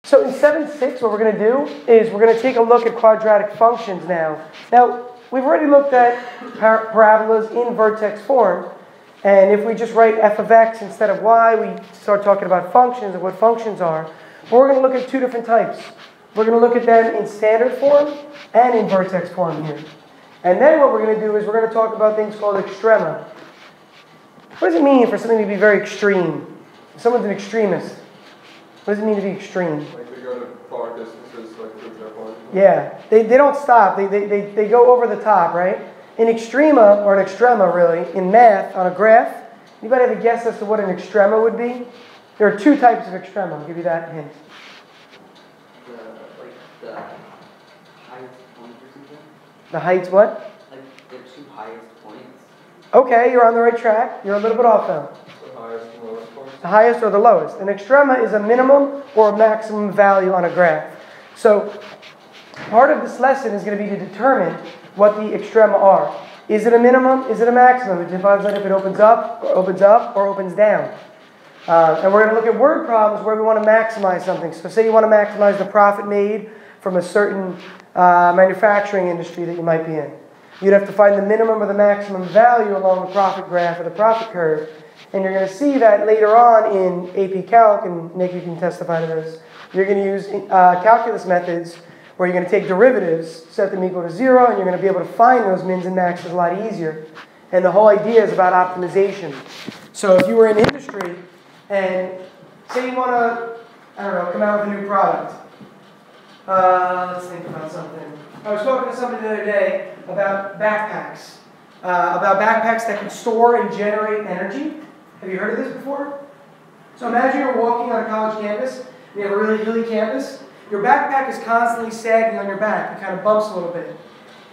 So in 7.6, what we're going to do is we're going to take a look at quadratic functions now. Now, we've already looked at parabolas in vertex form. And if we just write f of x instead of y, we start talking about functions and what functions are. But we're going to look at two different types. We're going to look at them in standard form and in vertex form here. And then what we're going to do is we're going to talk about things called extrema. What does it mean for something to be very extreme? If someone's an extremist, what does it mean to be extreme? Like they go to far distances, like for example. Yeah, they don't stop. They go over the top, right? In extrema, or an extrema really, in math, on a graph, anybody have a guess as to what an extrema would be? There are two types of extrema. I'll give you that hint. The highest point or something? The heights what? Like the two highest points. Okay, you're on the right track. You're a little bit off though. The highest and lowest points. The highest or the lowest. An extrema is a minimum or a maximum value on a graph. So part of this lesson is going to be to determine what the extrema are. Is it a minimum? Is it a maximum? It depends on if it opens up, or opens down. And we're going to look at word problems where we want to maximize something. So say you want to maximize the profit made from a certain manufacturing industry that you might be in. You'd have to find the minimum or the maximum value along the profit graph or the profit curve. And you're going to see that later on in AP Calc, and Nick, you can testify to this. You're going to use calculus methods where you're going to take derivatives, set them equal to 0, and you're going to be able to find those mins and maxes a lot easier. And the whole idea is about optimization. So if you were in industry, and say you want to, I don't know, come out with a new product. Let's think about something. I was talking to somebody the other day about backpacks. About backpacks that can store and generate energy. Have you heard of this before? So imagine you're walking on a college campus, and you have a really hilly campus. Your backpack is constantly sagging on your back. It kind of bumps a little bit.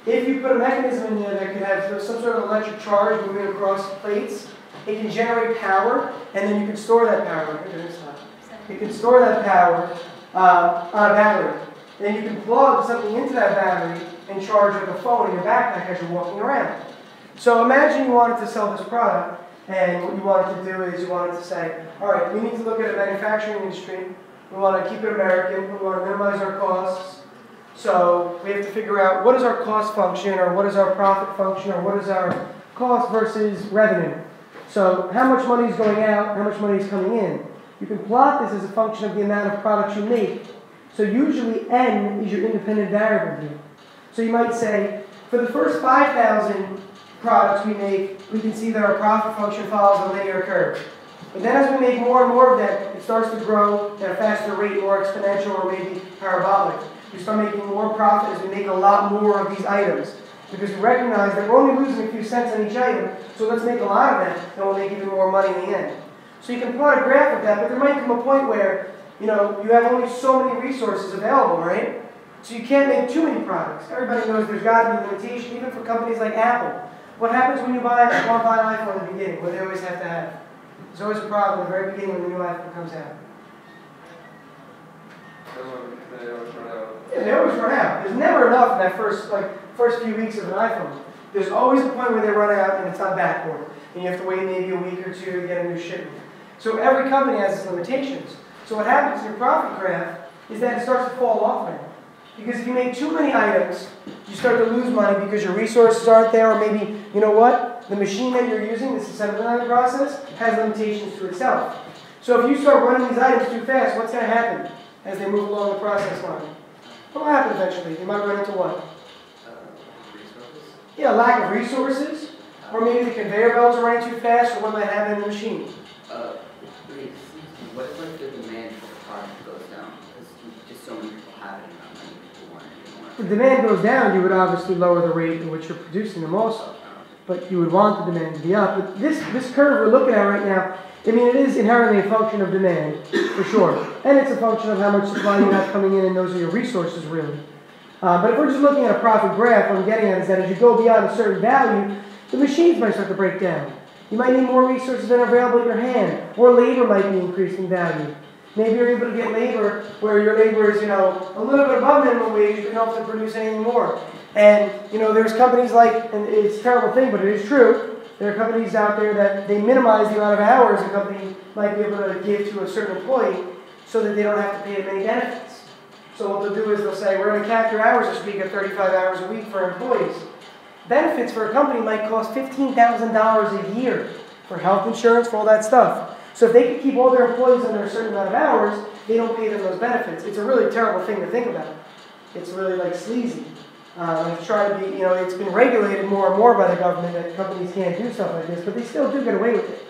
If you put a mechanism in there that could have some sort of electric charge moving across plates, it can generate power, and then you can store that power. It can store that power on a battery. And then you can plug something into that battery and charge like a phone in your backpack as you're walking around. So imagine you wanted to sell this product, and what you wanted to do is you wanted to say, all right, we need to look at a manufacturing industry. We want to keep it American. We want to minimize our costs. So we have to figure out what is our cost function, or what is our profit function, or what is our cost versus revenue. So how much money is going out, how much money is coming in. You can plot this as a function of the amount of products you make. So usually N is your independent variable here. So you might say, for the first 5,000 products we make, we can see that our profit function follows a linear curve. But then as we make more and more of that, it starts to grow at a faster rate, more exponential or maybe parabolic. We start making more profit as we make a lot more of these items. Because we recognize that we're only losing a few cents on each item, so let's make a lot of that, and we'll make even more money in the end. So you can plot a graph of that, but there might come a point where you have only so many resources available, right? So you can't make too many products. Everybody knows there's got to be a limitation, even for companies like Apple. What happens when you want to buy an iPhone in the beginning? What do they always have to have? There's always a problem at the very beginning when the new iPhone comes out. They always run out. Yeah, they always run out. There's never enough in that first few weeks of an iPhone. There's always a point where they run out and it's on backorder. And you have to wait maybe a week or two to get a new shipment. So every company has its limitations. So what happens in your profit graph is that it starts to fall off now. Because if you make too many items, you start to lose money because your resources aren't there, or maybe, you know what? The machine that you're using, this assembly line process, has limitations to itself. So if you start running these items too fast, what's going to happen as they move along the process line? What will happen eventually? You might run into what? Resources. Yeah, lack of resources, or maybe the conveyor belts are running too fast, or what might happen in the machine. What if like the demand for the product goes down? Because just so many people have it and not many people want it anymore. If the demand goes down, you would obviously lower the rate in which you're producing them also. But you would want the demand to be up. But this curve we're looking at right now, I mean, it is inherently a function of demand, for sure. And it's a function of how much supply you have coming in, and those are your resources, really. But if we're just looking at a profit graph, what I'm getting at is that as you go beyond a certain value, the machines might start to break down. You might need more resources than are available at your hand, or labor might be increased in value. Maybe you're able to get labor where your labor is, a little bit above minimum wage, but you don't have to produce anything more. And, there's companies like, and it's a terrible thing, but it is true, there are companies out there that they minimize the amount of hours a company might be able to give to a certain employee. so that they don't have to pay them any benefits. So what they'll do is they'll say, we're going to cap your hours this week at 35 hours a week for employees. Benefits for a company might cost $15,000 a year for health insurance, for all that stuff. So if they can keep all their employees under a certain amount of hours, they don't pay them those benefits. It's a really terrible thing to think about. It's really like sleazy. It's trying to be, it's been regulated more and more by the government that companies can't do stuff like this, but they still do get away with it.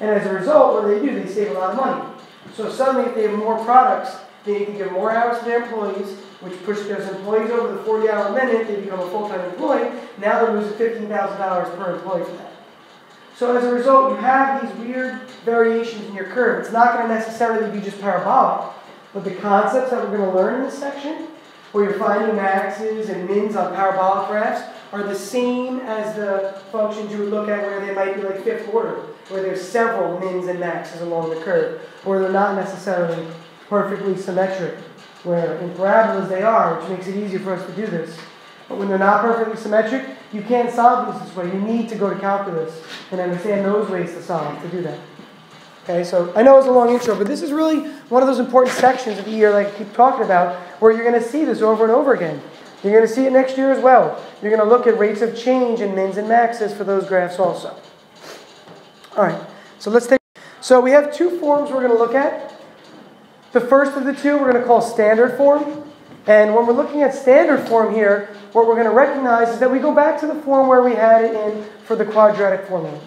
And as a result, what do? They save a lot of money. So suddenly, if they have more products, they need to give more hours to their employees, which pushes those employees over the 40-hour limit. They become a full-time employee. Now they're losing $15,000 per employee for that. So as a result, you have these weird variations in your curve. It's not going to necessarily be just parabolic, but the concepts that we're going to learn in this section, where you're finding maxes and mins on parabolic graphs, are the same as the functions you would look at where they might be like fifth order, where there's several mins and maxes along the curve, where they're not necessarily perfectly symmetric, where in parabolas they are, which makes it easier for us to do this. But when they're not perfectly symmetric, you can't solve these this way. You need to go to calculus and understand those ways to solve, to do that. Okay, so I know it's a long intro, but this is really one of those important sections of the year, like I keep talking about, where you're going to see this over and over again. You're going to see it next year as well. You're going to look at rates of change and mins and maxes for those graphs also. All right, so we have two forms we're going to look at. The first of the two we're going to call standard form. And when we're looking at standard form here, what we're going to recognize is that we go back to the form where we had it in for the quadratic formula.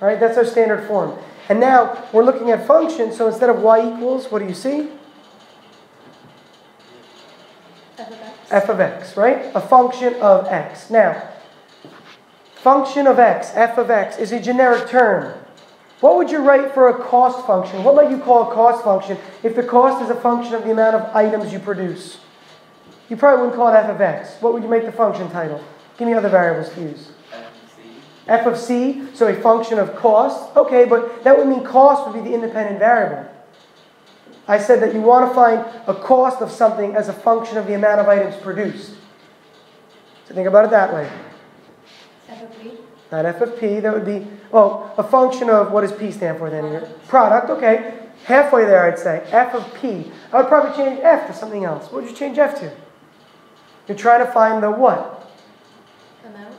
All right, that's our standard form. And now we're looking at functions, so instead of y equals, what do you see? F of x. F of x, right? A function of x. Now, function of x, f of x, is a generic term. What would you write for a cost function? What might you call a cost function if the cost is a function of the amount of items you produce? You probably wouldn't call it f of x. What would you make the function title? Give me other variables to use. F of c, so a function of cost. Okay, but that would mean cost would be the independent variable. I said that you want to find a cost of something as a function of the amount of items produced. So think about it that way. F of p. Not f of p, that would be, well, a function of, what does p stand for then here? Product, okay. Halfway there, I'd say. F of p. I would probably change f to something else. What would you change f to? You're trying to find the what? Amount.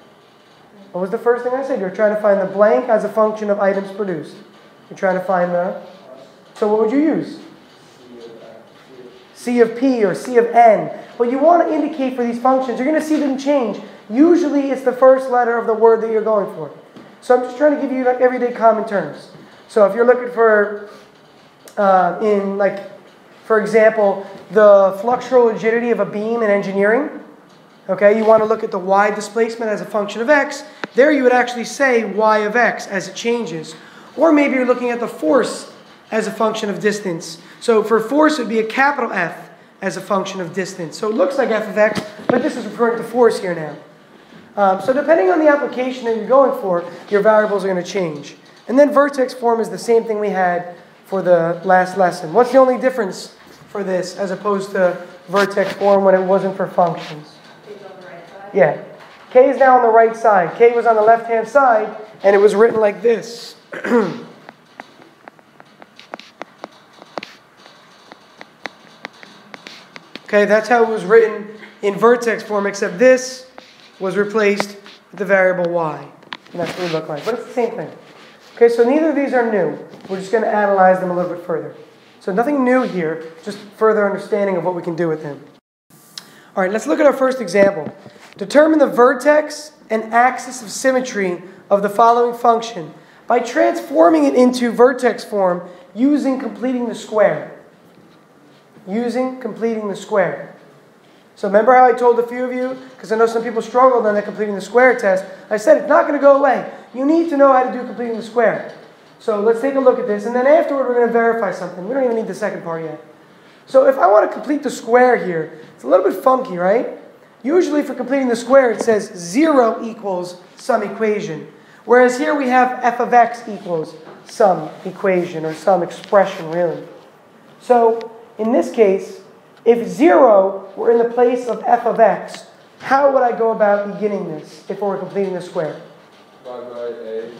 What was the first thing I said? You're trying to find the blank as a function of items produced. You're trying to find the... So what would you use? C of p or C of n. But you want to indicate for these functions, you're going to see them change. Usually it's the first letter of the word that you're going for. So I'm just trying to give you like everyday common terms. So if you're looking for, for example, the fluxural rigidity of a beam in engineering, okay, you want to look at the y displacement as a function of x. There you would actually say y of x as it changes. Or maybe you're looking at the force as a function of distance. So for force, it would be a capital F as a function of distance. So it looks like f of x, but this is referring to force here now. So depending on the application that you're going for, your variables are going to change. And then vertex form is the same thing we had for the last lesson. What's the only difference for this as opposed to vertex form when it wasn't for functions? Is on the right side. Yeah. K is now on the right side. K was on the left-hand side, and it was written like this. Okay, that's how it was written in vertex form, except this was replaced with the variable y. And that's what it would look like. But it's the same thing. Okay, so neither of these are new. We're just going to analyze them a little bit further. So nothing new here, just further understanding of what we can do with them. All right, let's look at our first example. Determine the vertex and axis of symmetry of the following function by transforming it into vertex form using completing the square. Using completing the square. So remember how I told a few of you, because I know some people struggled on the completing the square test, I said it's not going to go away. You need to know how to do completing the square. So let's take a look at this, and then afterward we're going to verify something. We don't even need the second part yet. So if I want to complete the square here, it's a little bit funky, right? Usually for completing the square it says 0 equals some equation. Whereas here we have f of x equals some equation, or some expression really. So in this case, if 0 were in the place of f of x, how would I go about beginning this if we were completing the square? Divide by a.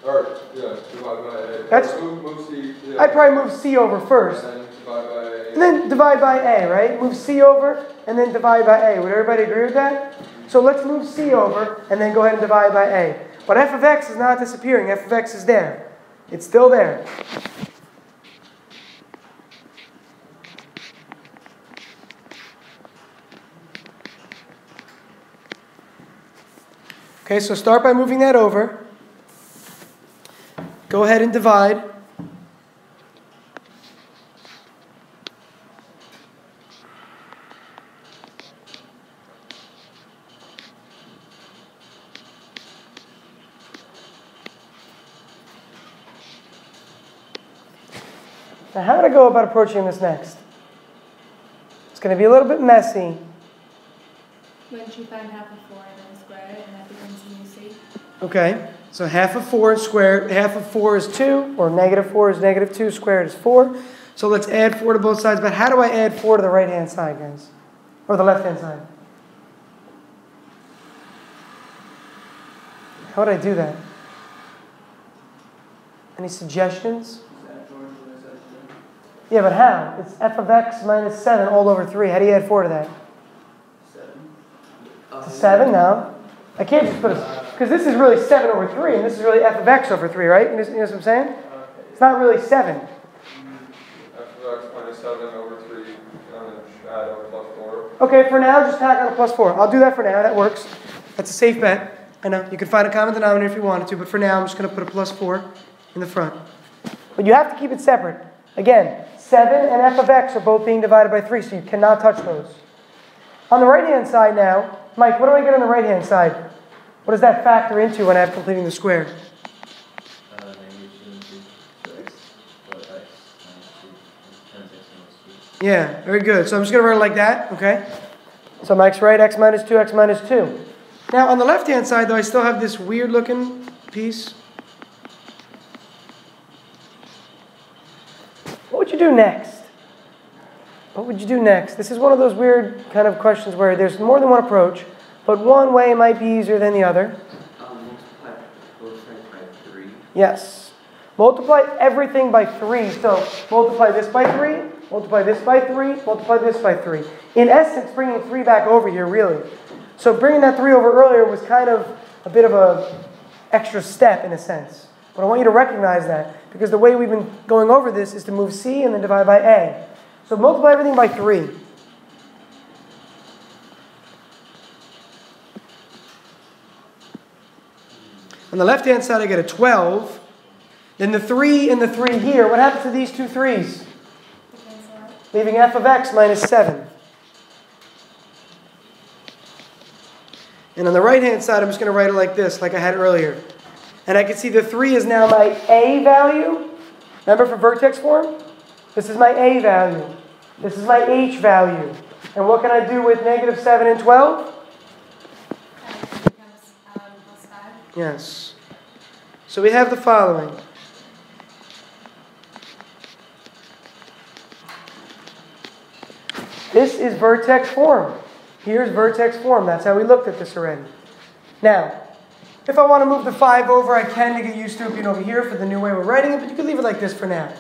Or, yeah, divide by A. That's- Move C. Yeah. I'd probably move C over first. And then divide by A. And then divide by A, right? Move C over and then divide by A. Would everybody agree with that? So let's move C over and then go ahead and divide by A. But f of x is not disappearing. F of x is there. It's still there. Okay, so start by moving that over. Go ahead and divide. Now, how would I go about approaching this next? It's going to be a little bit messy. Once you find half of 4 and then square it, and that becomes a new C. Okay, so half of 4 squared, half of 4 is 2, or negative 4 is negative 2, squared is 4. So let's add 4 to both sides. But how do I add 4 to the right-hand side, guys? Or the left-hand side? How would I do that? Any suggestions? Yeah, but how? It's f of x minus 7 all over 3. How do you add 4 to that? 7 now. I can't just put a... Because this is really 7 over 3, and this is really f of x over 3, right? You know what I'm saying? It's not really 7. F of x minus 7 over 3, and then add over plus 4. Okay, for now, just tack on a plus 4. I'll do that for now. That works. That's a safe bet. I know. You can find a common denominator if you wanted to, but for now, I'm just going to put a plus 4 in the front. But you have to keep it separate. Again, 7 and f of x are both being divided by 3, so you cannot touch those. On the right-hand side now, Mike, what do I get on the right-hand side? What does that factor into when I'm completing the square? Yeah, very good. So I'm just going to write it like that, okay? So Mike's right, x minus 2, x minus 2. Now, on the left-hand side, though, I still have this weird-looking piece. What would you do next? What would you do next? This is one of those weird kind of questions where there's more than one approach, but one way might be easier than the other. Multiply both sides by 3. Yes. Multiply everything by 3. So multiply this by 3, multiply this by 3, multiply this by 3. In essence, bringing 3 back over here, really. So bringing that 3 over earlier was kind of a bit of an extra step in a sense. But I want you to recognize that, because the way we've been going over this is to move C and then divide by A. So multiply everything by 3. On the left-hand side, I get a 12. Then the 3 and the 3 here. What happens to these two 3's? Leaving f of x minus 7. And on the right-hand side, I'm just going to write it like this, like I had earlier. And I can see the 3 is now my a value. Remember for vertex form? This is my a value. This is my h value. And what can I do with negative 7 and 12? It becomes plus 5. Yes. So we have the following. This is vertex form. Here's vertex form. That's how we looked at this already. Now, if I want to move the 5 over, I can to get used to it being over here for the new way we're writing it, but you can leave it like this for now.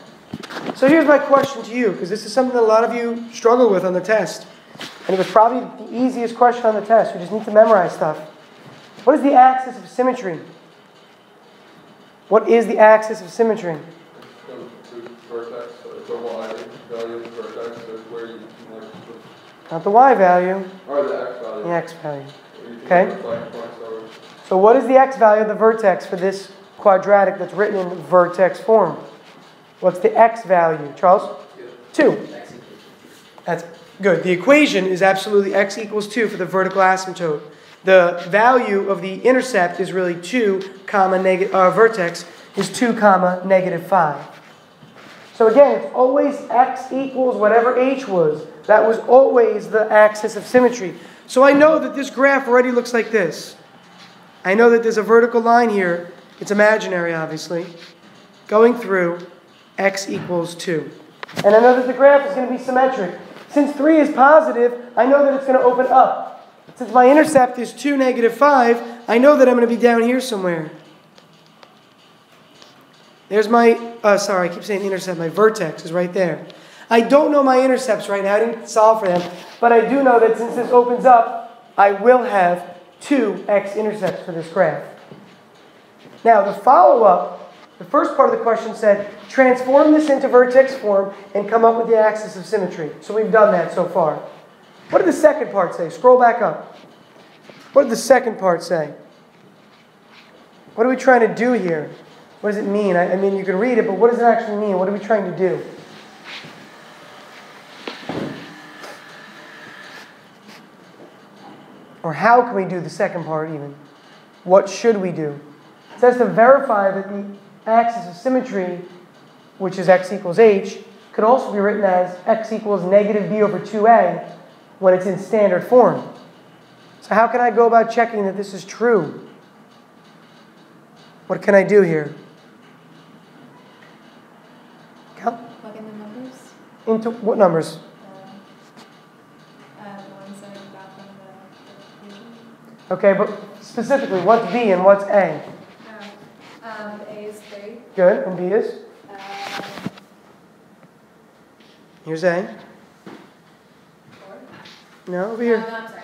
So here's my question to you, because this is something that a lot of you struggle with on the test. And it was probably the easiest question on the test. You just need to memorize stuff. What is the axis of symmetry? What is the axis of symmetry? The vertex, the y value of the vertex is where you can like Not the y value, or the x value. the x value. You can Okay. reflect points over. So what is the x value of the vertex for this quadratic that's written in vertex form? What's the x value? Charles? 2. That's good. The equation is absolutely x equals 2 for the vertical asymptote. The value of the intercept is really 2 comma vertex is 2 comma negative 5. So again, it's always x equals whatever h was. That was always the axis of symmetry. So I know that this graph already looks like this. I know that there's a vertical line here. It's imaginary, obviously. Going through x equals 2. And I know that the graph is going to be symmetric. Since 3 is positive, I know that it's going to open up. Since my intercept is 2, negative 5, I know that I'm going to be down here somewhere. There's my, sorry, I keep saying intercept. My vertex is right there. I don't know my intercepts right now. I didn't solve for them. But I do know that since this opens up, I will have 2 x-intercepts for this graph. Now, the follow-up, the first part of the question said, transform this into vertex form and come up with the axis of symmetry. So we've done that so far. What did the second part say? Scroll back up. What did the second part say? What are we trying to do here? What does it mean? I mean, you can read it, but what does it actually mean? What are we trying to do? Or how can we do the second part even? What should we do? It says to verify that the axis of symmetry, which is x equals h, could also be written as x equals negative b over 2a when it's in standard form. So how can I go about checking that this is true? What can I do here? Plug in the numbers. Into what numbers? The ones that I got from the equation. Okay, but specifically, what's b and what's a? A is 3. Good, and b is? Here's a. 4. No, over here. No, I'm sorry.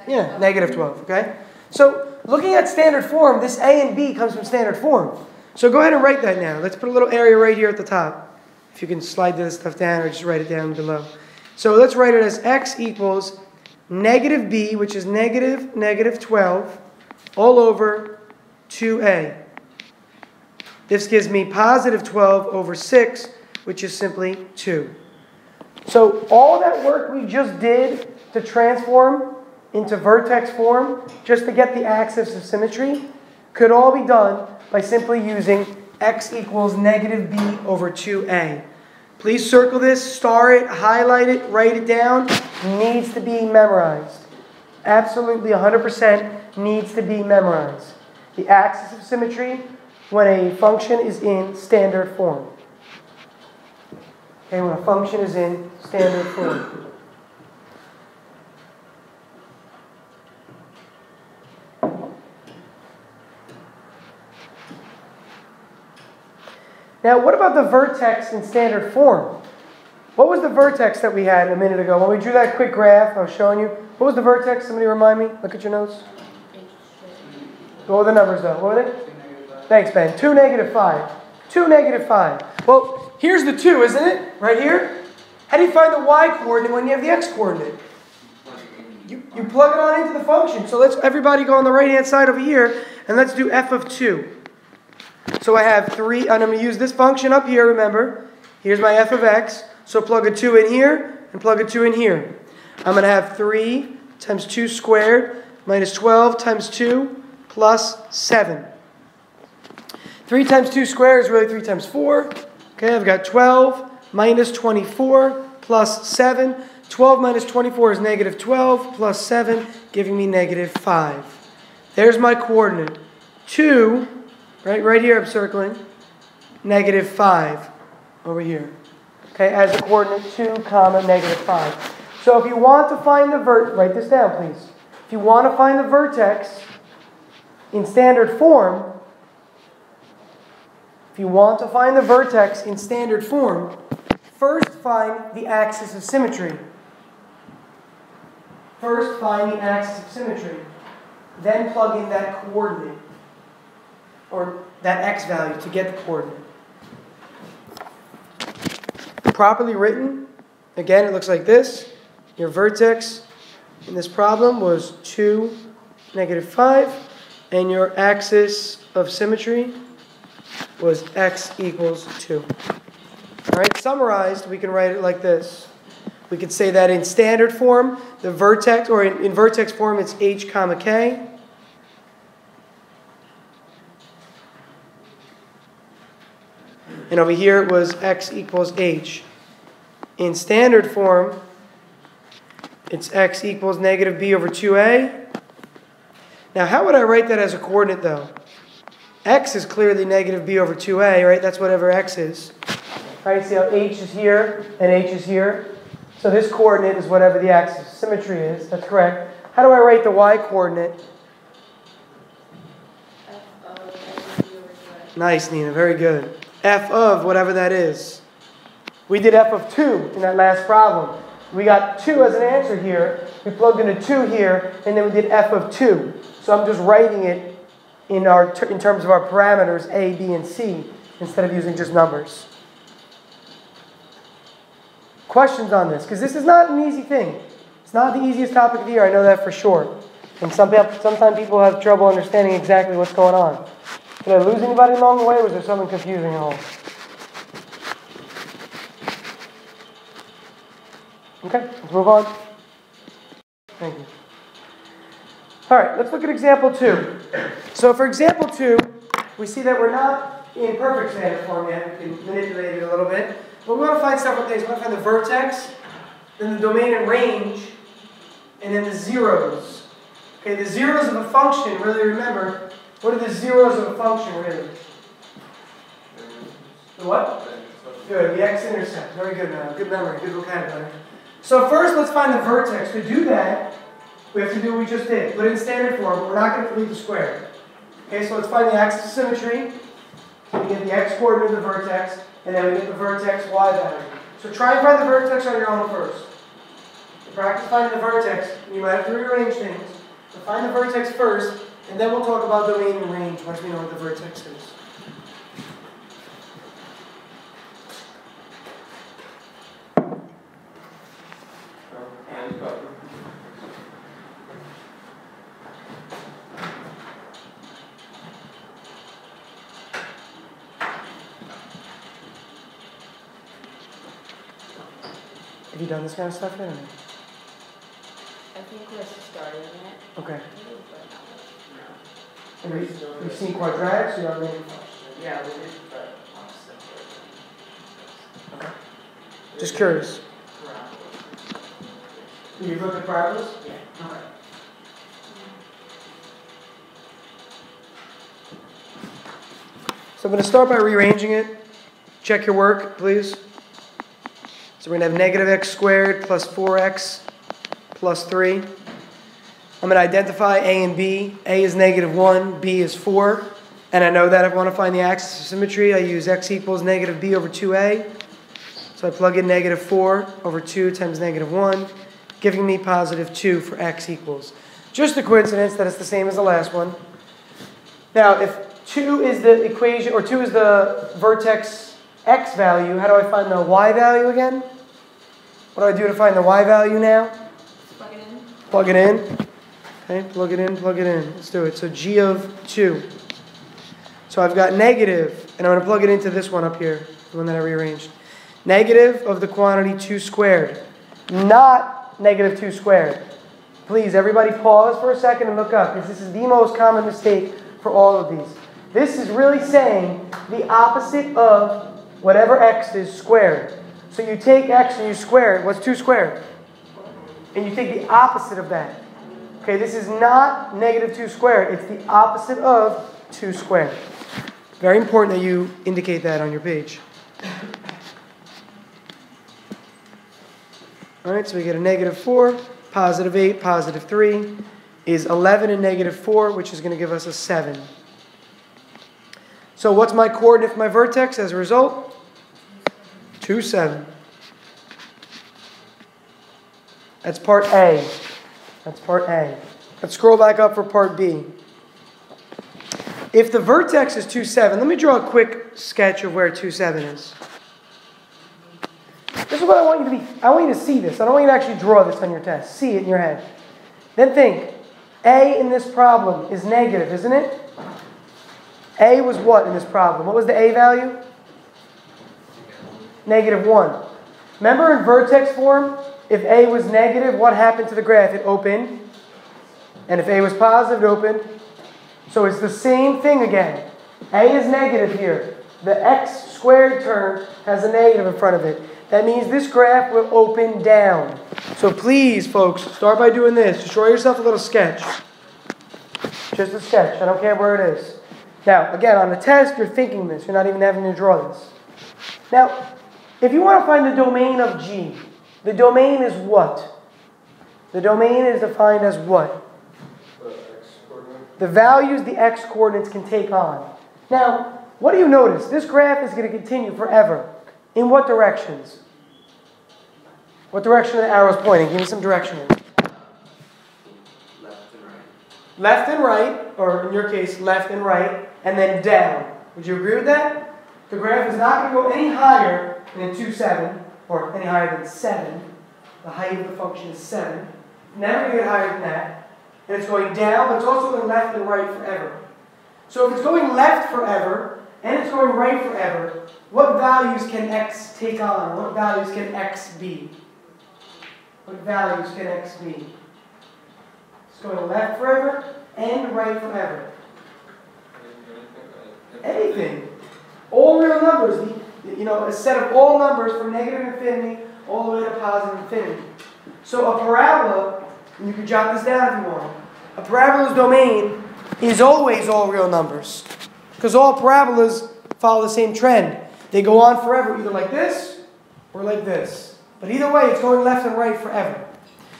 Yeah, negative 12, okay? So, looking at standard form, this a and b comes from standard form. So go ahead and write that now. Let's put a little area right here at the top. If you can slide this stuff down or just write it down below. So let's write it as x equals negative b, which is negative 12, all over 2a. This gives me positive 12 over 6, which is simply 2. So all that work we just did to transform into vertex form, just to get the axis of symmetry, could all be done by simply using x equals negative b over 2a. Please circle this, star it, highlight it, write it down. Needs to be memorized. Absolutely 100% needs to be memorized. The axis of symmetry when a function is in standard form. Okay, when a function is in standard form. Now, what about the vertex in standard form? What was the vertex that we had a minute ago? When we drew that quick graph I was showing you, what was the vertex? Somebody remind me? Look at your notes. What were the numbers, though? What were they? Thanks, Ben. 2, negative 5. 2, negative 5. Well, here's the 2, isn't it? Right here. How do you find the y coordinate when you have the x coordinate? You plug it on into the function. So let's everybody go on the right-hand side over here, and let's do f of 2. So I have 3, and I'm going to use this function up here, remember. Here's my f of x. So plug a 2 in here, and plug a 2 in here. I'm going to have 3 times 2 squared minus 12 times 2 plus 7. 3 times 2 squared is really 3 times 4. Okay, I've got 12 minus 24 plus 7. 12 minus 24 is negative 12 plus 7, giving me negative 5. There's my coordinate. 2, right here I'm circling, negative 5 over here. Okay, as the coordinate 2, comma, negative 5. So if you want to find the write this down, please. If you want to find the vertex in standard form, first find the axis of symmetry. Then plug in that coordinate, or that x value to get the coordinate. Properly written, again, it looks like this. Your vertex in this problem was 2, negative 5, and your axis of symmetry was x equals 2. All right, summarized, we can write it like this. We could say that in standard form, the vertex, or in vertex form, it's h comma k. And over here it was x equals h. In standard form, it's x equals negative b over 2a. Now, how would I write that as a coordinate, though? X is clearly negative b over 2a, right? That's whatever x is. All right, see how h is here and h is here? So this coordinate is whatever the axis of symmetry is. That's correct. How do I write the y coordinate? Nice, Nina. Very good. f of whatever that is. We did f of 2 in that last problem. We got 2 as an answer here. We plugged in a 2 here, and then we did f of 2. So I'm just writing it in terms of our parameters a, b, and c instead of using just numbers. Questions on this? Because this is not an easy thing. It's not the easiest topic of the year, I know that for sure. And sometimes people have trouble understanding exactly what's going on. Did I lose anybody along the way, or was there something confusing at all? Okay, let's move on. Thank you. All right, let's look at example 2. So for example 2, we see that we're not in perfect standard form yet. We can manipulate it a little bit. But we want to find several things. We want to find the vertex, then the domain and range, and then the zeros. Okay, the zeros of a function, really remember, what are the zeros of a function, really? The what? Good, the x-intercept. Very good, good memory, good vocabulary. So first, let's find the vertex. To do that, we have to do what we just did. Put it in standard form, but we're not going to delete the square. Okay, so let's find the axis of symmetry. We get the x-coordinate of the vertex, and then we get the vertex y value. So try and find the vertex on your own first. To practice finding the vertex, you might have to rearrange things. So find the vertex first, and then we'll talk about domain and range once we know what the vertex is. Have you done this kind of stuff yet? I think we're starting it. Okay. No. And you've seen quadratics, you know what I mean? Yeah, we did, but Okay. Just curious. You've looked at parabolas? Yeah. Okay. So I'm going to start by rearranging it. Check your work, please. So we're going to have negative x squared plus 4x plus 3. I'm going to identify a and b. A is negative 1, b is 4. And I know that if I want to find the axis of symmetry, I use x equals negative b over 2a. So I plug in negative 4 over 2 times negative 1, giving me positive 2 for x equals. Just a coincidence that it's the same as the last one. Now, if 2 is the equation, or 2 is the vertex x value, how do I find the y value again? What do I do to find the y value now? Plug it in. Plug it in. Okay, plug it in, plug it in. Let's do it. So g of 2. So I've got negative, and I'm going to plug it into this one up here, the one that I rearranged. Negative of the quantity 2 squared, not negative 2 squared. Please, everybody pause for a second and look up, because this is the most common mistake for all of these. This is really saying the opposite of whatever x is squared. So you take x and you square it. What's 2 squared? And you take the opposite of that. Okay, this is not negative 2 squared. It's the opposite of 2 squared. Very important that you indicate that on your page. All right, so we get a negative 4, positive 8, positive 3 is 11 and negative 4, which is going to give us a 7. So what's my coordinate for my vertex as a result? 2, 7. That's part A. That's part A. Let's scroll back up for part B. If the vertex is 2, 7, let me draw a quick sketch of where 2, 7 is. This is what I want you to be. I want you to see this. I don't want you to actually draw this on your test. See it in your head. Then think. A in this problem is negative, isn't it? A was what in this problem? What was the A value? Negative 1. Remember in vertex form, if A was negative, what happened to the graph? It opened. And if A was positive, it opened. So it's the same thing again. A is negative here. The x squared term has a negative in front of it. That means this graph will open down. So please, folks, start by doing this. Just draw yourself a little sketch. Just a sketch. I don't care where it is. Now, again, on the test, you're thinking this. You're not even having to draw this. Now, if you want to find the domain of G, the domain is what? The domain is defined as what? The x coordinate. The values the x coordinates can take on. Now, what do you notice? This graph is going to continue forever. In what directions? What direction are the arrows pointing? Give me some direction. Left and right. Left and right, or in your case, left and right, and then down. Would you agree with that? The graph is not going to go any higher than 2, 7, or any higher than 7. The height of the function is 7. Never going to get higher than that. And it's going down, but it's also going left and right forever. So if it's going left forever, and it's going right forever, what values can x take on? What values can x be? What values can x be? It's going left forever and right forever. Anything. All real numbers. A set of all numbers from negative infinity all the way to positive infinity. So a parabola, and you can jot this down if you want, a parabola's domain is always all real numbers. Because all parabolas follow the same trend. They go on forever, either like this or like this. But either way, it's going left and right forever.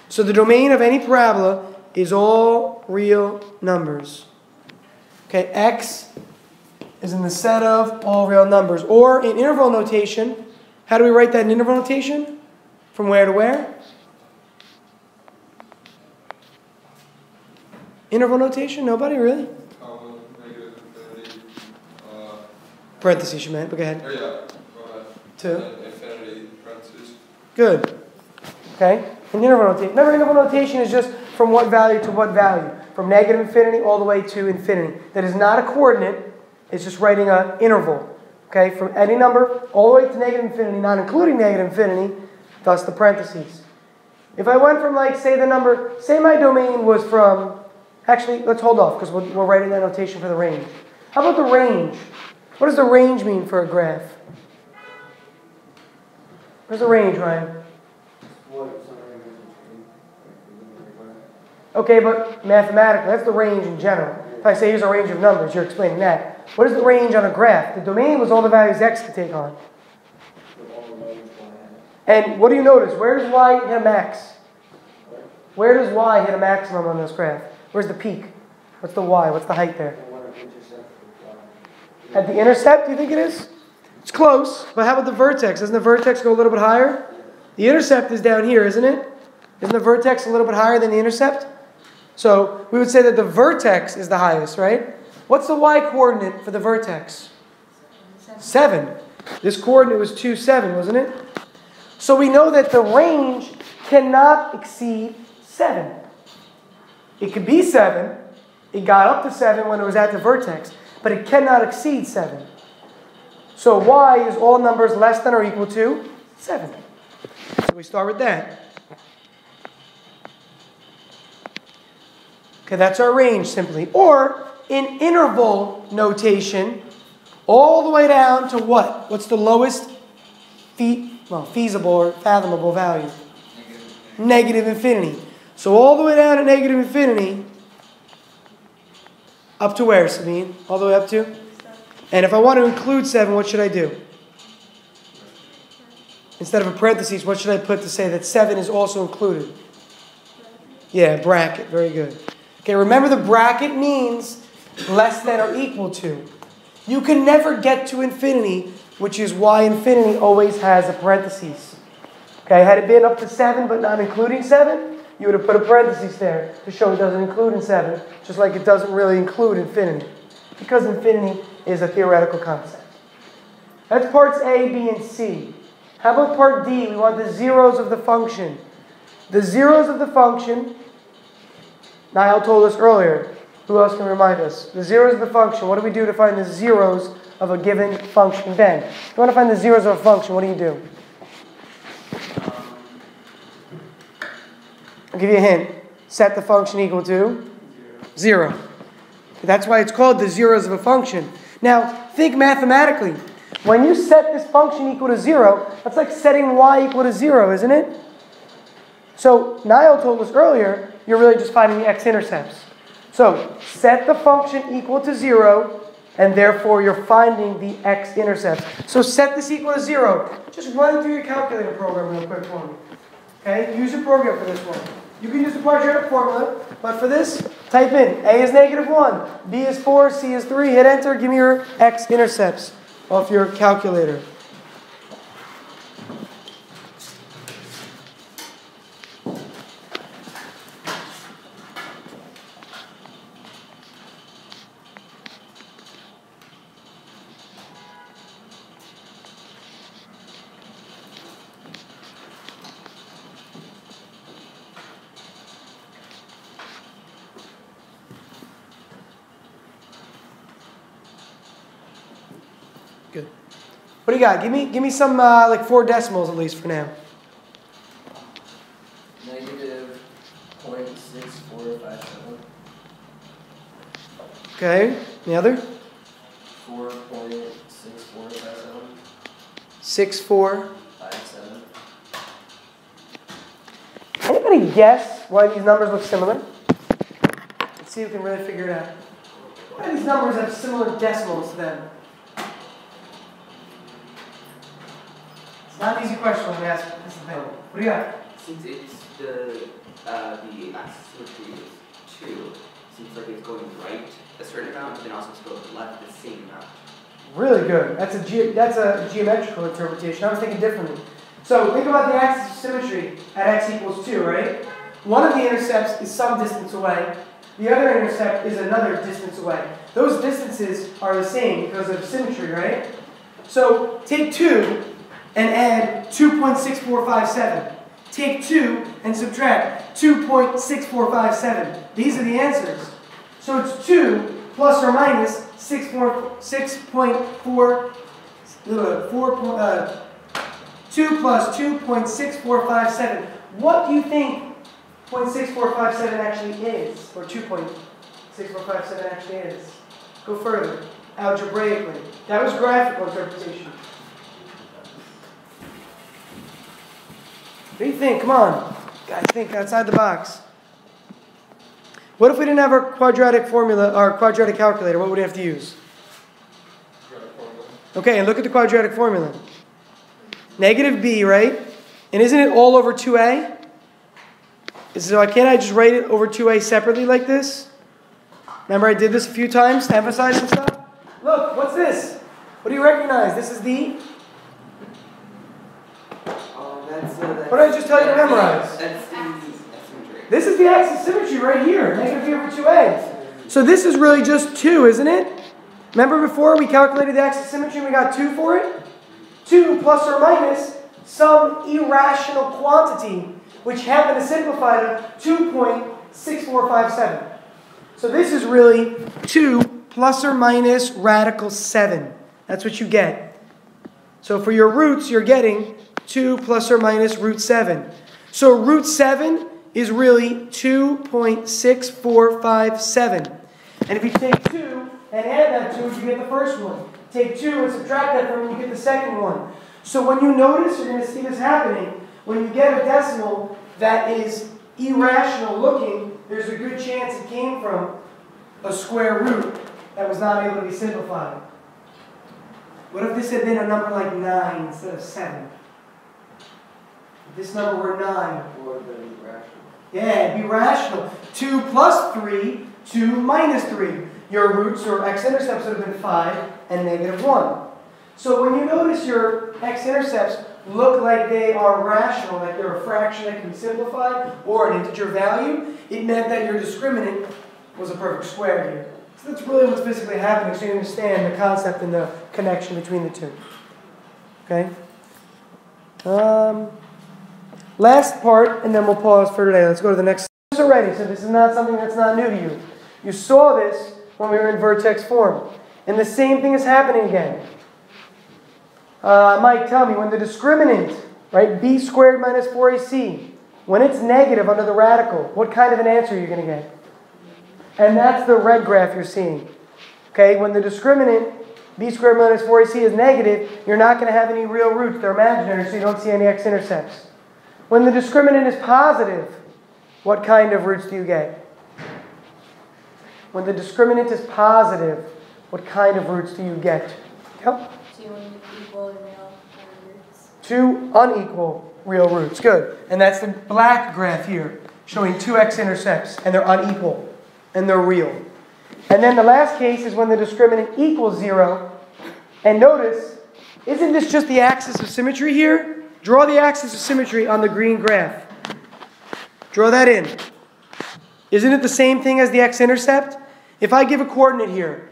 So the domain of any parabola is all real numbers. Okay, x is in the set of all real numbers. Or in interval notation, how do we write that in interval notation? From where to where? Interval notation? Nobody really? Negative infinity. Parentheses, you meant. But go ahead. Oh yeah. Go ahead. 2. Infinity parentheses. Good. Okay? In interval notation. Remember, interval notation is just from what value to what value. From negative infinity all the way to infinity. That is not a coordinate. It's just writing an interval. Okay? From any number all the way to negative infinity, not including negative infinity, thus the parentheses. If I went from, like, say my domain was from, actually, let's hold off because we're writing that notation for the range. How about the range? What does the range mean for a graph? Where's the range, Ryan? Okay, but mathematically, that's the range in general. If I say here's a range of numbers, you're explaining that. What is the range on a graph? The domain was all the values x could take on. And what do you notice? Where does y hit a max? Where does y hit a maximum on this graph? Where's the peak? What's the y? What's the height there? At the intercept, do you think it is? It's close, but how about the vertex? Doesn't the vertex go a little bit higher? The intercept is down here, isn't it? Isn't the vertex a little bit higher than the intercept? So we would say that the vertex is the highest, right? What's the y-coordinate for the vertex? 7. This coordinate was 2, 7, wasn't it? So we know that the range cannot exceed 7. It could be 7. It got up to 7 when it was at the vertex. But it cannot exceed 7. So y is all numbers less than or equal to 7. So we start with that. Okay, that's our range simply. Or in interval notation, all the way down to what? What's the lowest feasible or fathomable value? Negative infinity. So all the way down to negative infinity, up to where, Sabine? All the way up to? And if I want to include 7, what should I do? Instead of a parentheses, what should I put to say that 7 is also included? Yeah, bracket. Very good. Okay, remember the bracket means less than or equal to. You can never get to infinity, which is why infinity always has a parentheses. Okay, had it been up to 7 but not including 7, you would have put a parentheses there to show it doesn't include in 7, just like it doesn't really include infinity. Because infinity is a theoretical concept. That's parts A, B, and C. How about part D? We want the zeros of the function. The zeros of the function, Niall told us earlier. Who else can remind us? The zeros of the function. What do we do to find the zeros of a given function? Ben, if you want to find the zeros of a function, what do? I'll give you a hint. Set the function equal to 0. That's why it's called the zeros of a function. Now, think mathematically. When you set this function equal to 0, that's like setting y equal to 0, isn't it? So, Niall told us earlier, you're really just finding the x-intercepts. So, set the function equal to 0, and therefore you're finding the x-intercepts. So, set this equal to 0. Just run it through your calculator program real quick for me. Okay? Use your program for this one. You can use the quadratic formula, but for this, type in A is -1, B is 4, C is 3. Hit enter. Give me your x-intercepts off your calculator. Good. What do you got? Give me some like 4 decimals at least for now. -0.6457. Okay. The other? 4.6457. 6, 4. 57. Anybody guess why these numbers look similar? Let's see who can really figure it out. Why do these numbers have similar decimals to them? It's not an easy question when you ask. That's the thing. What do you got? Since it's the axis symmetry is 2, seems like it's going right a certain amount, but then also it's going left the same amount. Really good. That's a geometrical interpretation. I was thinking differently. So think about the axis of symmetry at x equals 2, right? One of the intercepts is some distance away. The other intercept is another distance away. Those distances are the same because of symmetry, right? So take 2 and add 2.6457. Take 2 and subtract 2.6457. These are the answers. So it's 2 plus or minus 2 plus 2.6457. What do you think 0.6457 actually is? Or 2.6457 actually is? Go further. Algebraically. That was graphical interpretation. What do you think? Come on. Guys, think outside the box. What if we didn't have our quadratic formula, our quadratic calculator? What would we have to use? Okay, and look at the quadratic formula. Negative b, right? And isn't it all over 2a? So can't I just write it over 2a separately like this? Remember I did this a few times to emphasize some stuff? Look, what's this? What do you recognize? This is the... What did I just tell you to memorize? This is the axis symmetry right here. Negative b over 2a. So this is really just 2, isn't it? Remember before we calculated the axis symmetry and we got 2 for it? 2 plus or minus some irrational quantity, which happened to simplify to 2.6457. So this is really 2 plus or minus radical 7. That's what you get. So for your roots, you're getting 2 plus or minus root 7. So root 7 is really 2.6457. And if you take 2 and add that to it, you get the first one. Take 2 and subtract that from it, you get the second one. So when you notice, you're going to see this happening. When you get a decimal that is irrational looking, there's a good chance it came from a square root that was not able to be simplified. What if this had been a number like 9 instead of 7? If this number were 9. Yeah, it'd be rational. 2 plus 3, 2 minus 3. Your roots or x-intercepts would have been 5 and negative 1. So when you notice your x-intercepts look like they are rational, like they're a fraction that can be simplified, or an integer value, it meant that your discriminant was a perfect square here. So that's really what's physically happening, so you understand the concept and the connection between the two. Okay? Last part, and then we'll pause for today. Let's go to the next already, so this is not something that's not new to you. You saw this when we were in vertex form. And the same thing is happening again. Mike, tell me, when the discriminant, right, b squared minus 4ac, when it's negative under the radical, what kind of an answer are you going to get? And that's the red graph you're seeing. Okay, when the discriminant, b squared minus 4ac is negative, you're not going to have any real roots. They're imaginary, so you don't see any x-intercepts. When the discriminant is positive, what kind of roots do you get? When the discriminant is positive, what kind of roots do you get? Yep. 2 equal real roots. 2 unequal real roots. Good. And that's the black graph here, showing two x-intercepts, and they're unequal, and they're real. And then the last case is when the discriminant equals 0. And notice, isn't this just the axis of symmetry here? Draw the axis of symmetry on the green graph. Draw that in. Isn't it the same thing as the x-intercept? If I give a coordinate here,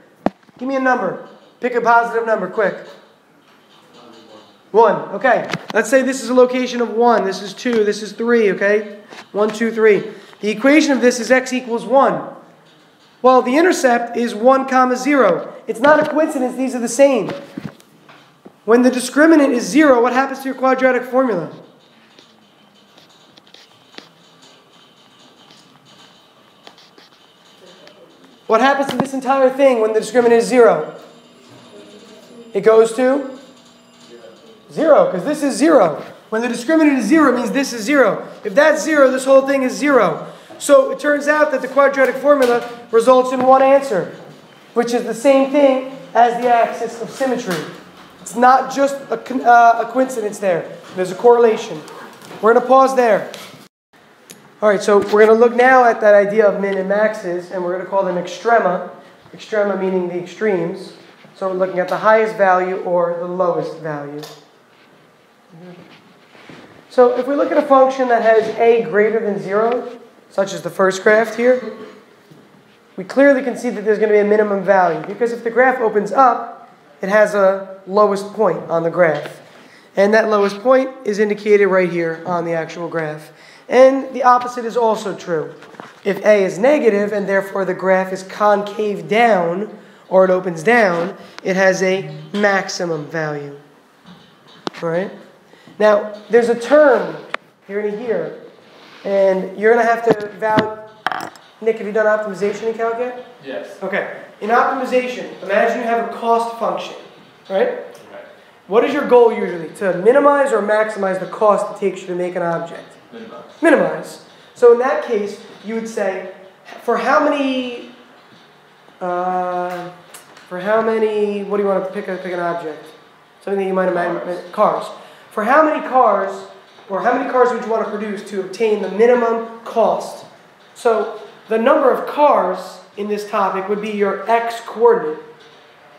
give me a number. Pick a positive number, quick. 1, okay. Let's say this is a location of 1, this is 2, this is 3, okay? 1, 2, 3. The equation of this is x equals 1. Well, the intercept is 1, 0. It's not a coincidence, these are the same. When the discriminant is 0, what happens to your quadratic formula? What happens to this entire thing when the discriminant is 0? It goes to 0, because this is 0. When the discriminant is 0, it means this is 0. If that's 0, this whole thing is 0. So it turns out that the quadratic formula results in one answer, which is the same thing as the axis of symmetry. It's not just a coincidence there. There's a correlation. We're going to pause there. All right, so we're going to look now at that idea of min and maxes, and we're going to call them extrema. Extrema meaning the extremes. So we're looking at the highest value or the lowest value. So if we look at a function that has a greater than 0, such as the first graph here, we clearly can see that there's going to be a minimum value. Because if the graph opens up, it has a lowest point on the graph. And that lowest point is indicated right here on the actual graph. And the opposite is also true. If a is negative, and therefore the graph is concave down, or it opens down, it has a maximum value. All right? Now, there's a term here and here, and you're going to have to value. Nick, have you done optimization in calc yet? Yes. Okay. In optimization, imagine you have a cost function, right? Right. What is your goal usually? To minimize or maximize the cost it takes you to make an object? Minimize. Minimize. So in that case, you would say, for how many, what do you want to pick an object? Something that you might imagine, cars. For how many cars, or how many cars would you want to produce to obtain the minimum cost? So the number of cars in this topic would be your x coordinate.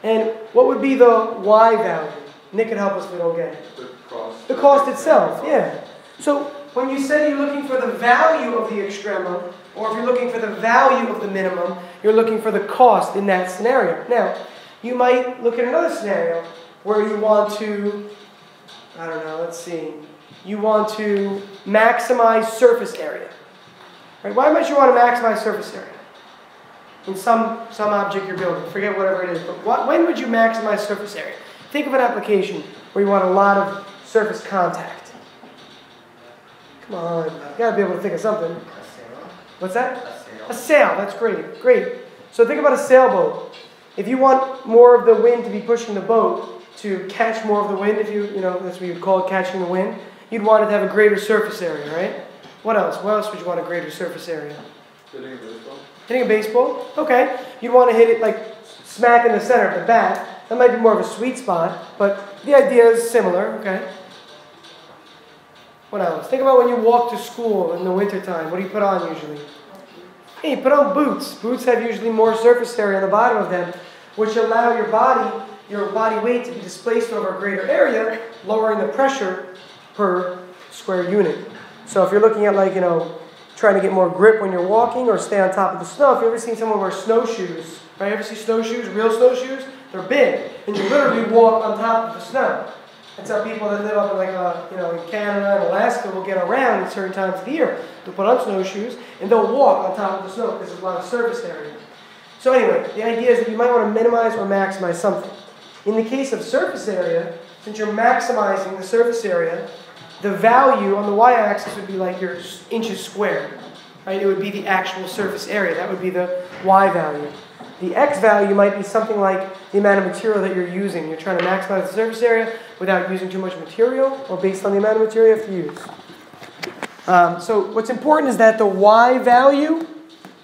And what would be the y value? Nick can help us if we don't get it. The cost. The cost itself, yeah. So when you say you're looking for the value of the extremum, or if you're looking for the value of the minimum, you're looking for the cost in that scenario. Now, you might look at another scenario where you want to, I don't know, let's see. You want to maximize surface area. Right? Why might you want to maximize surface area? In some object you're building, forget whatever it is, but when would you maximize surface area? Think of an application where you want a lot of surface contact. Come on, you gotta be able to think of something. A sail. What's that? A sail. A sail, that's great, great. So think about a sailboat. If you want more of the wind to be pushing the boat, to catch more of the wind, that's what you'd call it, catching the wind, you'd want it to have a greater surface area, right? What else? What else would you want a greater surface area? Hitting a baseball. Hitting a baseball? Okay. You'd want to hit it like smack in the center of the bat. That might be more of a sweet spot, but the idea is similar, okay? What else? Think about when you walk to school in the wintertime. What do you put on usually? Hey, you put on boots. Boots have usually more surface area on the bottom of them, which allow your body weight to be displaced over a greater area, lowering the pressure per square unit. So if you're looking at trying to get more grip when you're walking or stay on top of the snow, if you've ever seen someone wear snowshoes, right? You ever see snowshoes, real snowshoes? They're big, and you literally walk on top of the snow. That's how people that live up in in Canada and Alaska will get around at certain times of the year. They'll put on snowshoes and they'll walk on top of the snow because there's a lot of surface area. So anyway, the idea is that you might want to minimize or maximize something. In the case of surface area, since you're maximizing the surface area, the value on the y-axis would be like your inches squared, right? It would be the actual surface area. That would be the y value. The x value might be something like the amount of material that you're using. You're trying to maximize the surface area without using too much material, or based on the amount of material you have to use. So what's important is that the y value,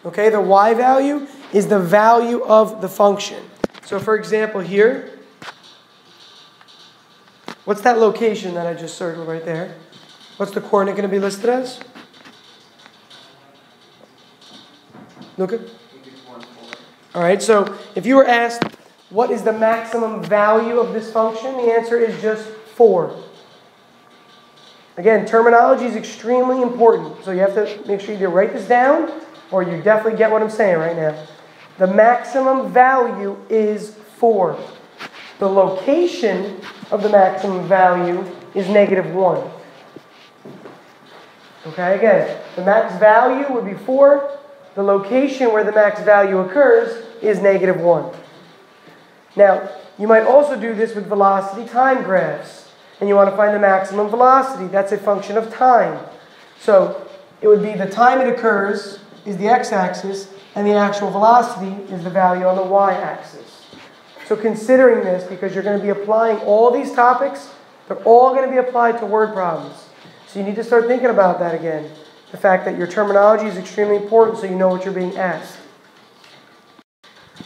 okay, the y value is the value of the function. So for example here, what's that location that I just circled right there? What's the coordinate going to be listed as? Luca? All right, so if you were asked, what is the maximum value of this function? The answer is just 4. Again, terminology is extremely important. So you have to make sure you either write this down or you definitely get what I'm saying right now. The maximum value is 4. The location of the maximum value is -1. Okay, again, the max value would be 4. The location where the max value occurs is -1. Now, you might also do this with velocity time graphs. And you want to find the maximum velocity. That's a function of time. So, it would be the time it occurs is the x-axis, and the actual velocity is the value on the y-axis. So considering this, because you're going to be applying all these topics, they're all going to be applied to word problems. So you need to start thinking about that again. The fact that your terminology is extremely important so you know what you're being asked.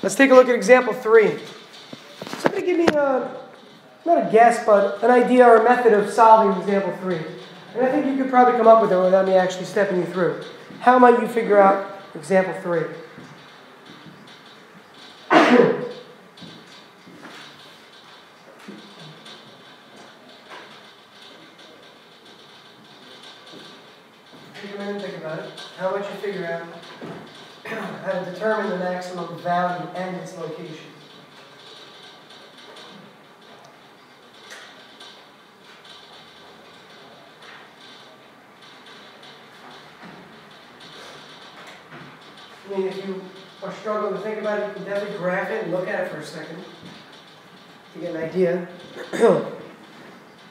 Let's take a look at example 3. Somebody give me not a guess, but an idea or a method of solving example 3. And I think you could probably come up with it without me actually stepping you through. How might you figure out example 3? Take a minute and think about it. How might you figure out how to determine the maximum value and its location? I mean, if you are struggling to think about it, you can definitely graph it and look at it for a second to get an idea.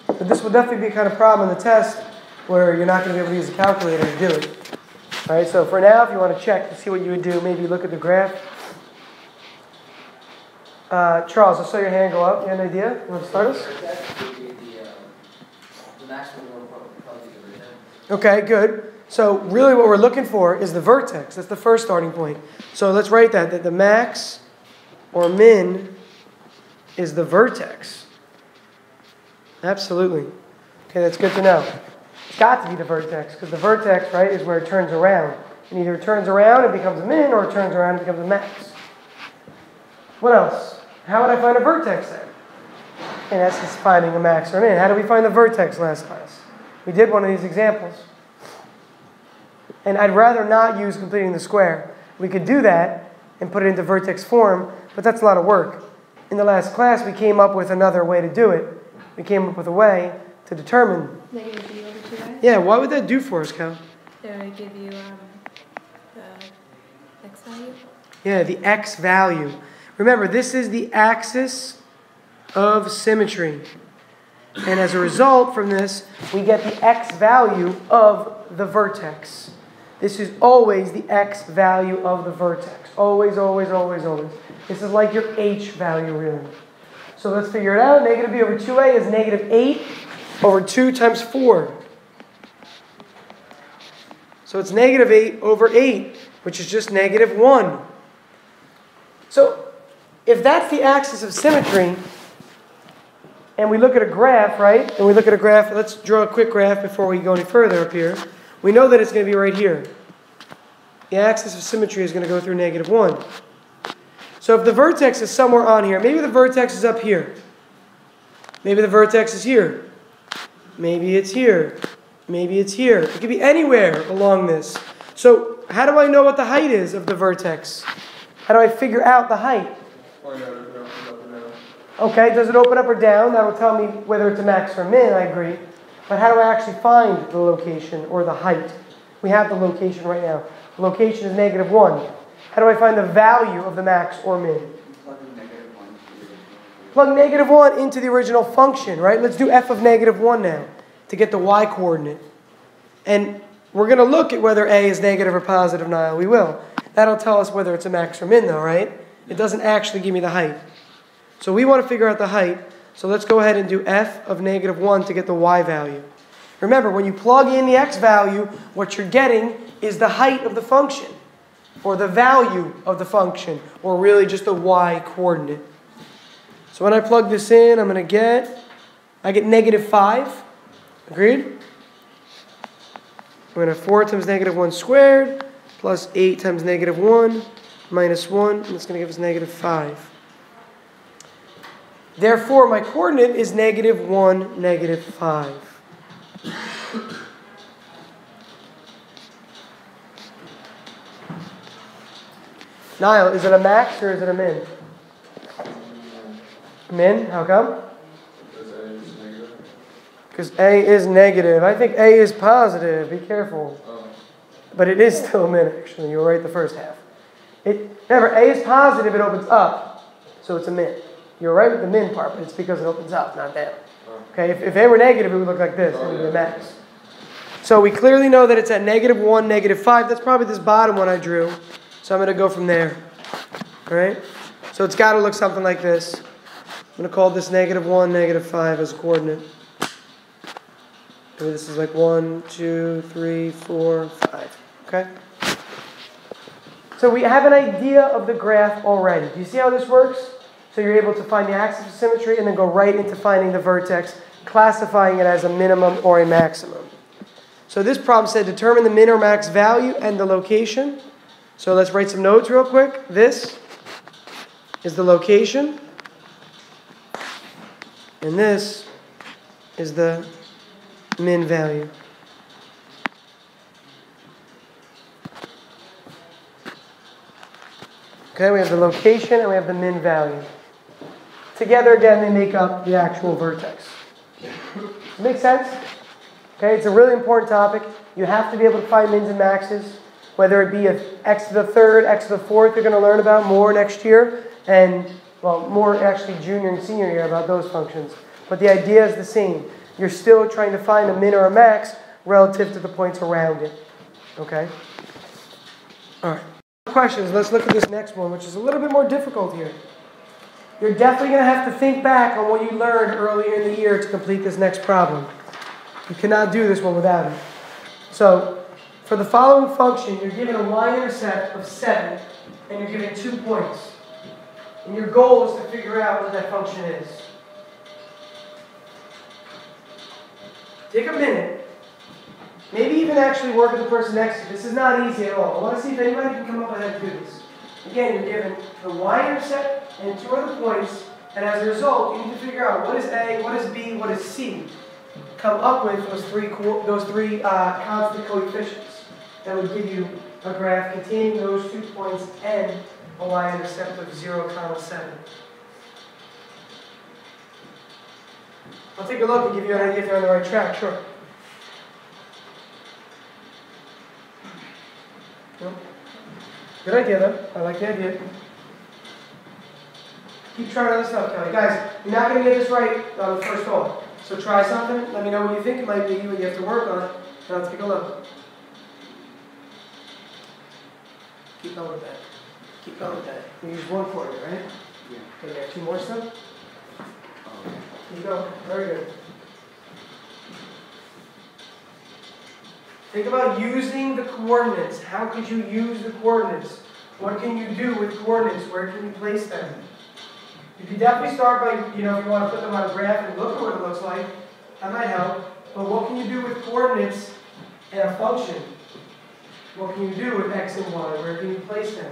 But this will definitely be a kind of problem in the test where you're not going to be able to use a calculator to do it. All right, so for now, if you want to check to see what you would do, maybe look at the graph. Charles, I saw your hand go up. You have an idea? You want to start us? Okay, good. So really what we're looking for is the vertex. That's the first starting point. So let's write that the max or min is the vertex. Absolutely. Okay, that's good to know. It's got to be the vertex, because the vertex, right, is where it turns around. And either it turns around and becomes a min, or it turns around and becomes a max. What else? How would I find a vertex then? In essence, finding a max or a min. How did we find the vertex last class? We did one of these examples. And I'd rather not use completing the square. We could do that and put it into vertex form, but that's a lot of work. In the last class, we came up with another way to do it. We came up with a way to determine. Negative b over 2a? Yeah, what would that do for us, Cal? It would give you the x value. Yeah, the x value. Remember, this is the axis of symmetry. And as a result from this, we get the x value of the vertex. This is always the x value of the vertex. Always, always, always, always. This is like your h value, really. So let's figure it out. Negative b over 2a is negative 8 over 2 times 4. So it's negative 8 over 8, which is just negative 1. So if that's the axis of symmetry, and we look at a graph, right? And we look at a graph. Let's draw a quick graph before we go any further up here. We know that it's going to be right here. The axis of symmetry is going to go through negative 1. So if the vertex is somewhere on here, maybe the vertex is up here. Maybe the vertex is here. Maybe it's here. Maybe it's here. It could be anywhere along this. So how do I know what the height is of the vertex? How do I figure out the height? Find out if it opens up or down. Okay, does it open up or down? That will tell me whether it's a max or a min, I agree. But how do I actually find the location or the height? We have the location right now. The location is negative 1. How do I find the value of the max or min? Plug negative 1 into the original function, right? Let's do f of negative 1 now to get the y coordinate. And we're going to look at whether a is negative or positive, Niall. We will. That'll tell us whether it's a max or min, though, right? It doesn't actually give me the height. So we want to figure out the height. So let's go ahead and do f of negative 1 to get the y value. Remember, when you plug in the x value, what you're getting is the height of the function, or the value of the function, or really just the y coordinate. So when I plug this in, I get negative 5. Agreed? We're going to have 4 times negative 1 squared plus 8 times negative 1 minus 1, and it's going to give us negative 5. Therefore, my coordinate is negative 1, negative 5. Niall, is it a max or is it a min? Min? How come? Because A is negative. Because A is negative. I think A is positive. Be careful. But it is still a min, actually. You were right the first half. Remember, A is positive, it opens up. So it's a min. You're right with the min part, but it's because it opens up, not down. Okay, if A were negative, it would look like this. It would be a max. So we clearly know that it's at negative 1, negative 5. That's probably this bottom one I drew. So I'm going to go from there. All right? So it's got to look something like this. I'm going to call this negative 1, negative 5 as a coordinate. Maybe this is like 1, 2, 3, 4, 5. Okay? So we have an idea of the graph already. Do you see how this works? So you're able to find the axis of symmetry and then go right into finding the vertex, classifying it as a minimum or a maximum. So this problem said determine the min or max value and the location. So let's write some notes real quick. This is the location. And this is the min value. Okay, we have the location and we have the min value. Together, again, they make up the actual vertex. Make sense? Okay, it's a really important topic. You have to be able to find mins and maxes, whether it be x to the third, x to the fourth. You're going to learn about more next year, and, well, more actually junior and senior year about those functions. But the idea is the same. You're still trying to find a min or a max relative to the points around it. Okay? All right. Questions. Let's look at this next one, which is a little bit more difficult here. You're definitely going to have to think back on what you learned earlier in the year to complete this next problem. You cannot do this one without it. So, for the following function, you're given a y-intercept of 7, and you're given 2 points. And your goal is to figure out what that function is. Take a minute. Maybe even actually work with the person next to you. This is not easy at all. I want to see if anybody can come up with how to do this. Again, you're given the y-intercept and 2 other points, and as a result, you need to figure out what is A, what is B, what is C. Come up with those three constant coefficients that would give you a graph containing those 2 points and a y-intercept of 0, 7. I'll take a look and give you an idea if you're on the right track. Sure. No? Good idea, though. I like the idea. Keep trying other stuff, Kelly. Guys, you're not going to get this right on the first one. So try something. Let me know what you think it might be, what you have to work on. Now let's take a look. Keep going with that. Keep going with that. We use 1 coordinate, right? Yeah. Okay, there. 2 more stuff. Oh. Keep going. Very good. Think about using the coordinates. How could you use the coordinates? What can you do with coordinates? Where can you place them? You can definitely start by, if you want to put them on a graph and look at what it looks like. That might help. But what can you do with coordinates and a function? What can you do with x and y? Where can you place them?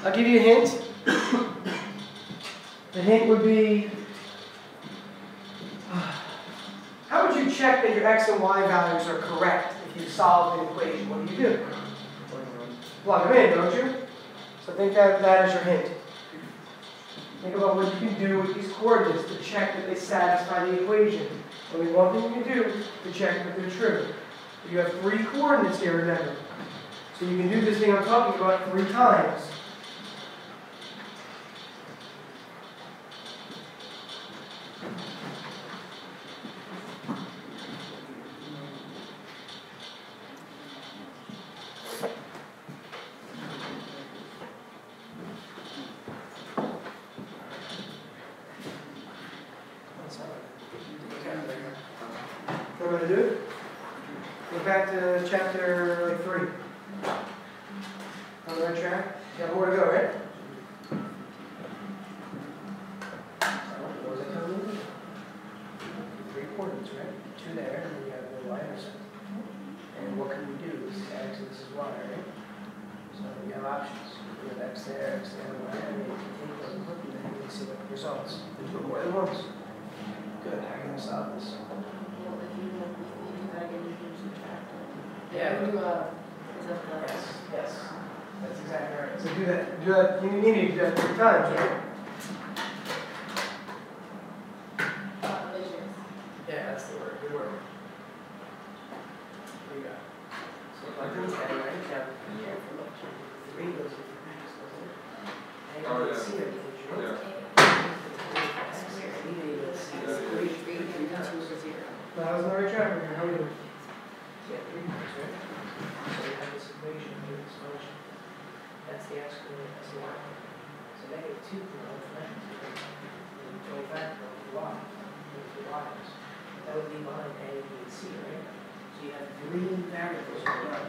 I'll give you a hint. The hint would be, how would you check that your x and y values are correct if you solve an equation? What do? Plug them in, don't you? So think that is your hint. Think about what you can do with these coordinates to check that they satisfy the equation. Only one thing you can do to check that they're true. You have 3 coordinates here, remember. So you can do this thing I'm talking about 3 times. I'm going to do? Go back to chapter 3. On the right track? You got more to go, right? What was I telling you? 3 coordinates, right? 2 there, and then you have the y-intercept. And what can we do? This is x, and this is y, right? So we have options. We have x there, and y, and then you can see what results. We do it more than once. Good. How are you going to solve this? Yeah. Yes. That's exactly right. So do that. Do that. You need to do that 3 times, right? Yeah, that's the word. Good word. There you go. So plug in 10, right? Yeah. 3 goes into x, doesn't it? And Oh, you yeah. can see it. Yeah. So I was on the right track. How are we doing? Yeah, 3 points, right? So we have this equation here, this function. That's the x coordinate, that's the y coordinate. So negative 2 can go for x. And 25 can go for y. For y's. That would be behind a, b, and c, right? So you have 3 variables on the y.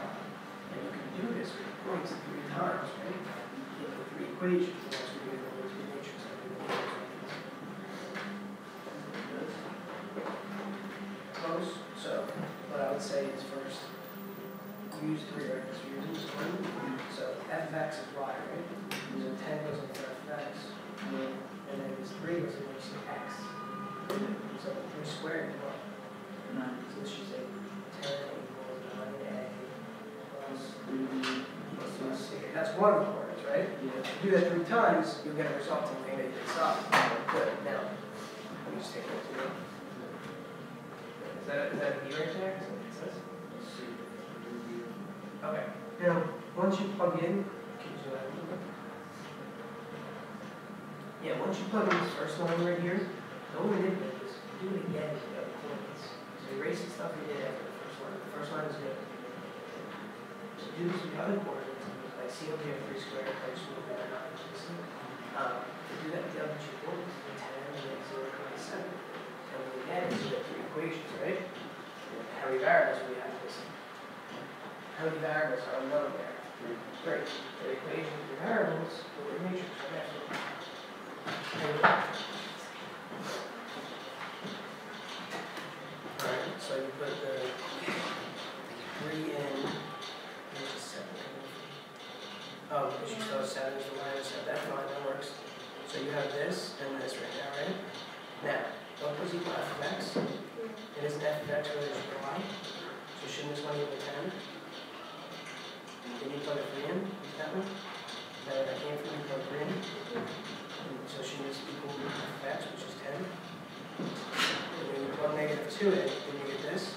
And you can do this with points 3 times, right? You get the 3 equations, and that's what you're going to go to matrix. Close. So what I would say is first, use 3, right? Because you're using this 1. So f of x is y, right? So 10 goes into f of x. And then this 3 goes into x. So 3 squared is what? 9. So this should say 10 equals 9a plus 3b plus c. That's one of the coordinates, right? Yeah. If you do that 3 times, you'll get a resulting thing that you can solve. Good. Now, let me just take that to you. Is that a B right there? Is that what it says? Okay. Now, once you plug in, yeah, once you plug in this first line right here, don't manipulate this. Do it again with the other coordinates. So erase the stuff you did after the first line. The first line is good. So do this with the other coordinates. Like see over here, 3 squared, I just move that out. To do that with the other 2 coordinates, 10 and then 0, 7. And we again do that 3 equations, right? How many variables do we have this? How many variables are unknown there? 3. The equation of the variables will be matrix, right? Alright, so you put the 3 in, which is 7. Oh, because you still have 7 is the minus, that fine, that works. So you have this and this right now, right? Now, what was equal f of x? It isn't f of x related to y. So shouldn't this one equal 10? Then you plug a 3 in, is that one? That came from you plug 3 in. So shouldn't this equal f of x, which is 10? And then you plug negative 2 in, then you get this.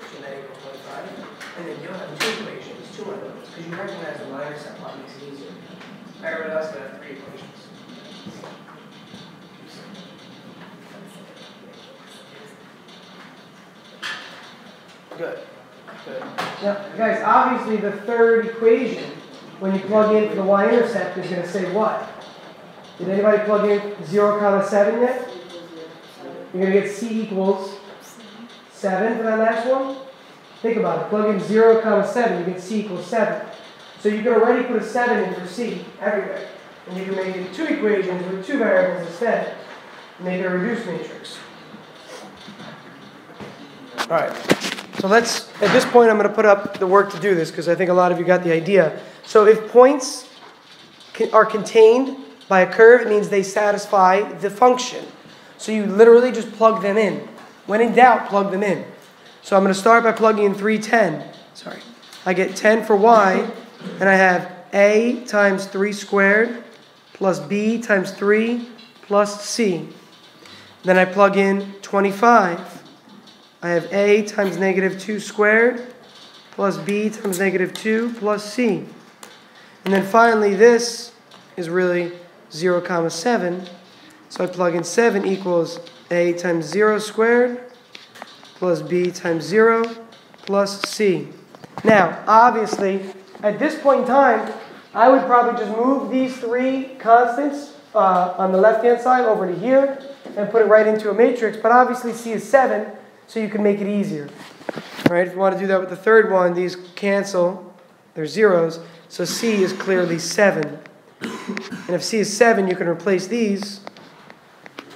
Shouldn't that equal 25? And then you'll have 2 equations, 2 unknowns, because you recognize the y-intercept plot makes it easier. Everybody else will have 3 equations. Good. Good. Now, guys, obviously the third equation, when you plug in for the y-intercept, is going to say what? Did anybody plug in 0, 7 yet? You're going to get c equals 7 for that last one. Think about it. Plug in 0, 7, you get c equals 7. So you can already put a 7 in for c everywhere. And you can make it 2 equations with 2 variables instead. Make it a reduced matrix. All right. So let's, at this point, I'm going to put up the work to do this because I think a lot of you got the idea. So if points are contained by a curve, it means they satisfy the function. So you literally just plug them in. When in doubt, plug them in. So I'm going to start by plugging in 3, 10. Sorry. I get 10 for y, and I have a times 3 squared plus b times 3 plus c. Then I plug in 25. I have a times negative 2 squared plus b times negative 2 plus c. And then finally, this is really 0, 7. So I plug in 7 equals a times 0 squared plus b times 0 plus c. Now, obviously, at this point in time, I would probably just move these 3 constants on the left-hand side over to here and put it right into a matrix. But obviously, c is 7. so you can make it easier. All right, if you want to do that with the third one, these cancel. They're zeros. So C is clearly 7. And if C is 7, you can replace these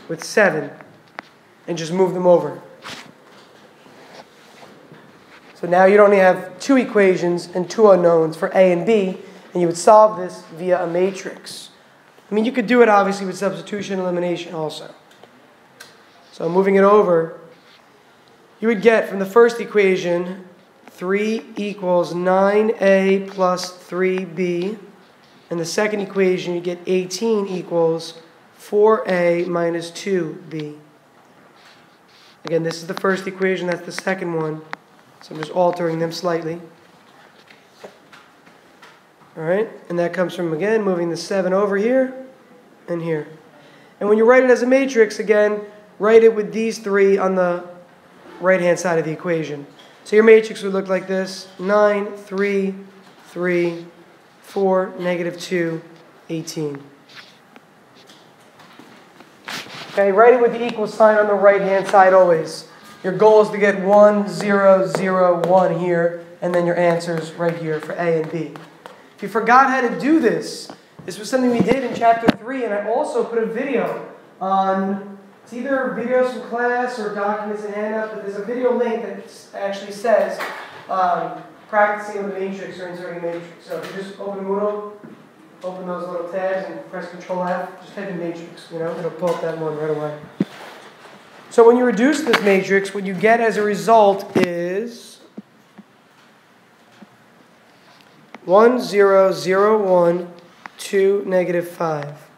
with 7 and just move them over. So now you'd only have 2 equations and 2 unknowns for A and B, and you would solve this via a matrix. I mean, you could do it obviously with substitution elimination also. So moving it over, you would get from the first equation 3 equals 9a plus 3b. And the second equation, you get 18 equals 4a minus 2b. Again, this is the first equation, that's the second one. So I'm just altering them slightly. All right, and that comes from, again, moving the 7 over here and here. And when you write it as a matrix, again, write it with these 3 on the right-hand side of the equation. So your matrix would look like this: 9, 3, 3, 4, negative 2, 18. Okay, write it with the equal sign on the right-hand side always. Your goal is to get 1, 0, 0, 1 here, and then your answers right here for A and B. If you forgot how to do this, this was something we did in Chapter 3, and I also put a video on, it's either videos from class or documents and handouts, but there's a video link that actually says practicing with a matrix or inserting a matrix. So if you just open Moodle, open those little tabs and press Control F, just type in matrix, it'll pull up that one right away. So when you reduce this matrix, what you get as a result is 1, 0, 0, 1, 2, negative 5.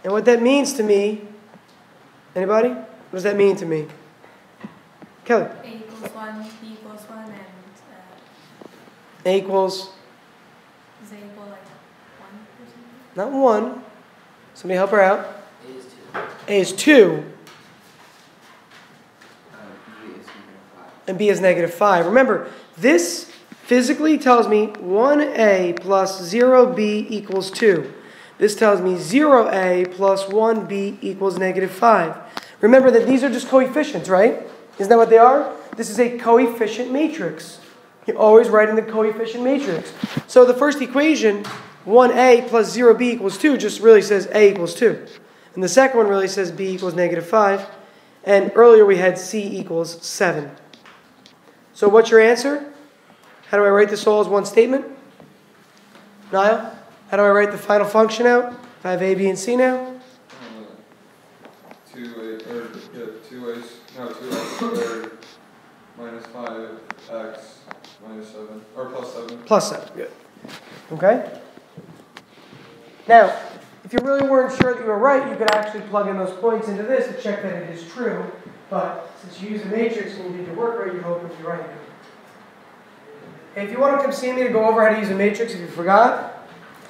And what that means to me, anybody? What does that mean to me? Kelly? A equals 1, B equals 1, and A equals? does A equal like 1 or something? Not 1. Somebody help her out. A is 2. A is 2. B is -5. And B is negative 5. Remember, this physically tells me 1A plus 0B equals 2. This tells me 0A plus 1B equals negative 5. Remember that these are just coefficients, right? Isn't that what they are? This is a coefficient matrix. You're always writing the coefficient matrix. So the first equation, 1A plus 0B equals 2, just really says A equals 2. And the second one really says B equals negative 5. And earlier we had C equals 7. So what's your answer? How do I write this all as one statement? Niall? How do I write the final function out? If I have A, B, and C now? 2x squared minus 5x minus 7, or plus 7. Plus 7, good. Okay? Now, if you really weren't sure that you were right, you could actually plug in those points into this to check that it is true. But since you used a matrix and you did your work right, you hope it'll be right. Okay, if you want to come see me to go over how to use a matrix if you forgot,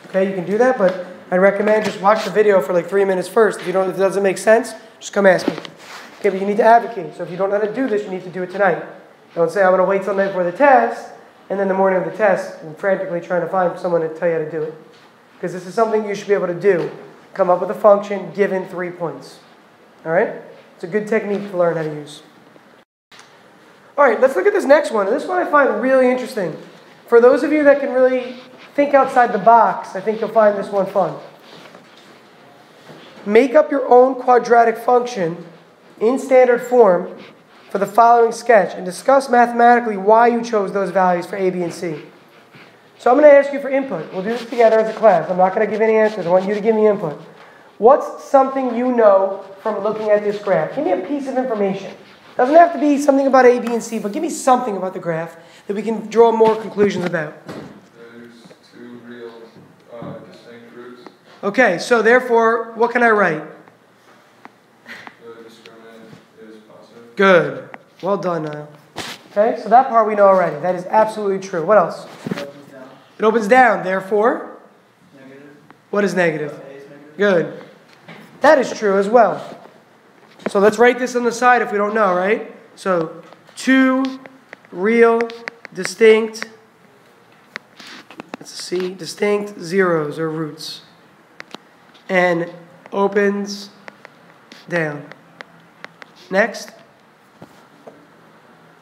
okay, you can do that, but I'd recommend just watch the video for like 3 minutes first. If it doesn't make sense, just come ask me. Okay, but you need to advocate. So if you don't know how to do this, you need to do it tonight. Don't say, I'm going to wait till the night before the test, and then the morning of the test, I'm frantically trying to find someone to tell you how to do it. Because this is something you should be able to do. Come up with a function given 3 points. All right? It's a good technique to learn how to use. All right, let's look at this next one. And this one I find really interesting. For those of you that can really think outside the box, I think you'll find this one fun. Make up your own quadratic function in standard form for the following sketch and discuss mathematically why you chose those values for A, B, and C. So I'm going to ask you for input. We'll do this together as a class. I'm not going to give any answers. I want you to give me input. What's something you know from looking at this graph? Give me a piece of information. Doesn't have to be something about A, B, and C, but give me something about the graph that we can draw more conclusions about. There's 2 real distinct roots. Okay, so therefore, what can I write? The discriminant is positive. Good. Well done, Niall. Okay, so that part we know already. That is absolutely true. What else? It opens down. Therefore? Negative. What is negative? A is negative. Good. That is true as well. So let's write this on the side if we don't know, right? So 2 real, distinct, let's see, distinct zeros or roots. And opens down. Next.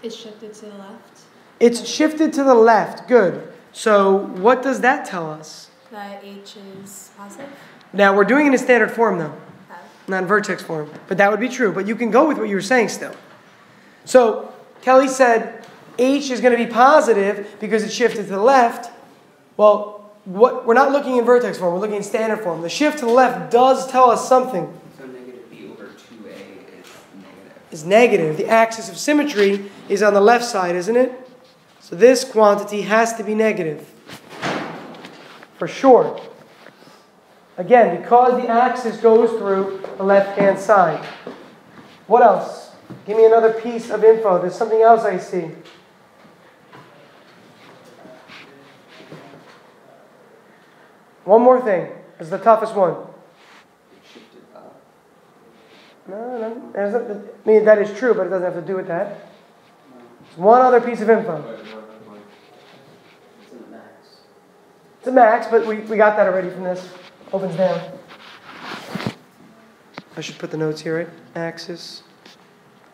It's shifted to the left. It's shifted to the left. Good. So what does that tell us? That H is positive. Now, we're doing it in standard form, though. Okay. Not in vertex form. But that would be true. But you can go with what you were saying still. So Kelly said H is going to be positive because it's shifted to the left. Well, we're not looking in vertex form. We're looking in standard form. The shift to the left does tell us something. So negative b over 2a is negative. Is negative. The axis of symmetry is on the left side, isn't it? So this quantity has to be negative. For sure. Again, because the axis goes through the left-hand side. What else? Give me another piece of info. There's something else I see. One more thing. This is the toughest one. Shifted up. No, I mean, that is true, but it doesn't have to do with that. There's one other piece of info. It's in the max. It's a max, but we got that already from this. Opens down. I should put the notes here, right? Axis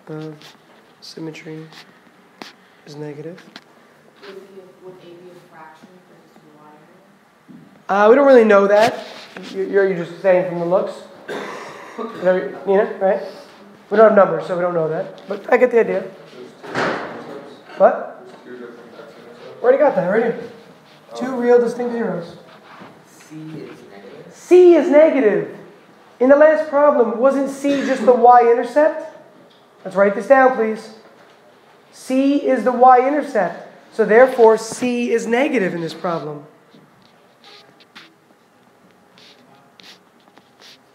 of symmetry is negative. Would A be a fraction versus Y? We don't really know that. You're just saying from the looks. Nina, right? We don't have numbers, so we don't know that. But I get the idea. What? Already got that, already. Two real distinct zeros. C is negative. C is negative. In the last problem, wasn't C just the y-intercept? Let's write this down, please. C is the y-intercept. So therefore, C is negative in this problem.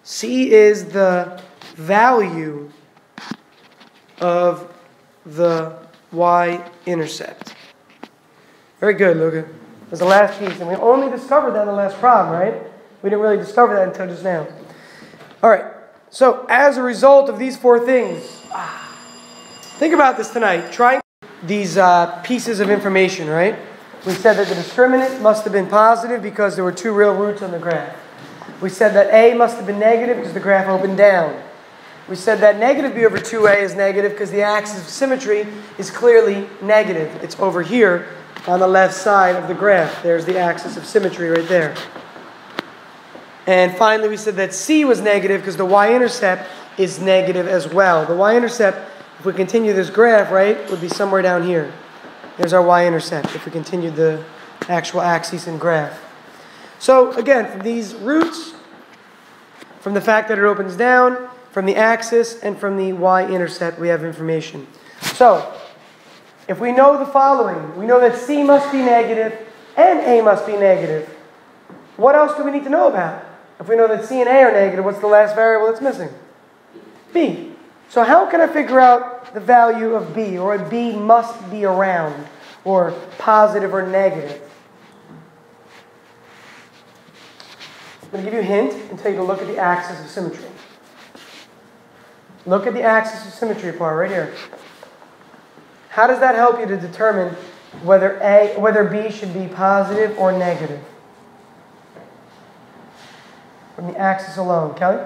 C is the value of the y-intercept. Very good, Luca. That's the last piece. And we only discovered that in the last problem, right? We didn't really discover that until just now. All right. So as a result of these four things, think about this tonight. Trying these pieces of information, right? We said that the discriminant must have been positive because there were two real roots on the graph. We said that A must have been negative because the graph opened down. We said that negative b over 2a is negative because the axis of symmetry is clearly negative. It's over here on the left side of the graph. There's the axis of symmetry right there. And finally, we said that C was negative because the y-intercept is negative as well. The y-intercept, if we continue this graph, right, would be somewhere down here. There's our y-intercept if we continued the actual axis and graph. So again, from these roots, from the fact that it opens down, from the axis, and from the y-intercept, we have information. So, if we know the following, we know that C must be negative and A must be negative. What else do we need to know about? If we know that C and A are negative, what's the last variable that's missing? B. So how can I figure out the value of B, or what B must be around, or positive or negative? I'm going to give you a hint and tell you to look at the axis of symmetry. Look at the axis of symmetry part right here. How does that help you to determine whether B should be positive or negative? From the axis alone. Kelly?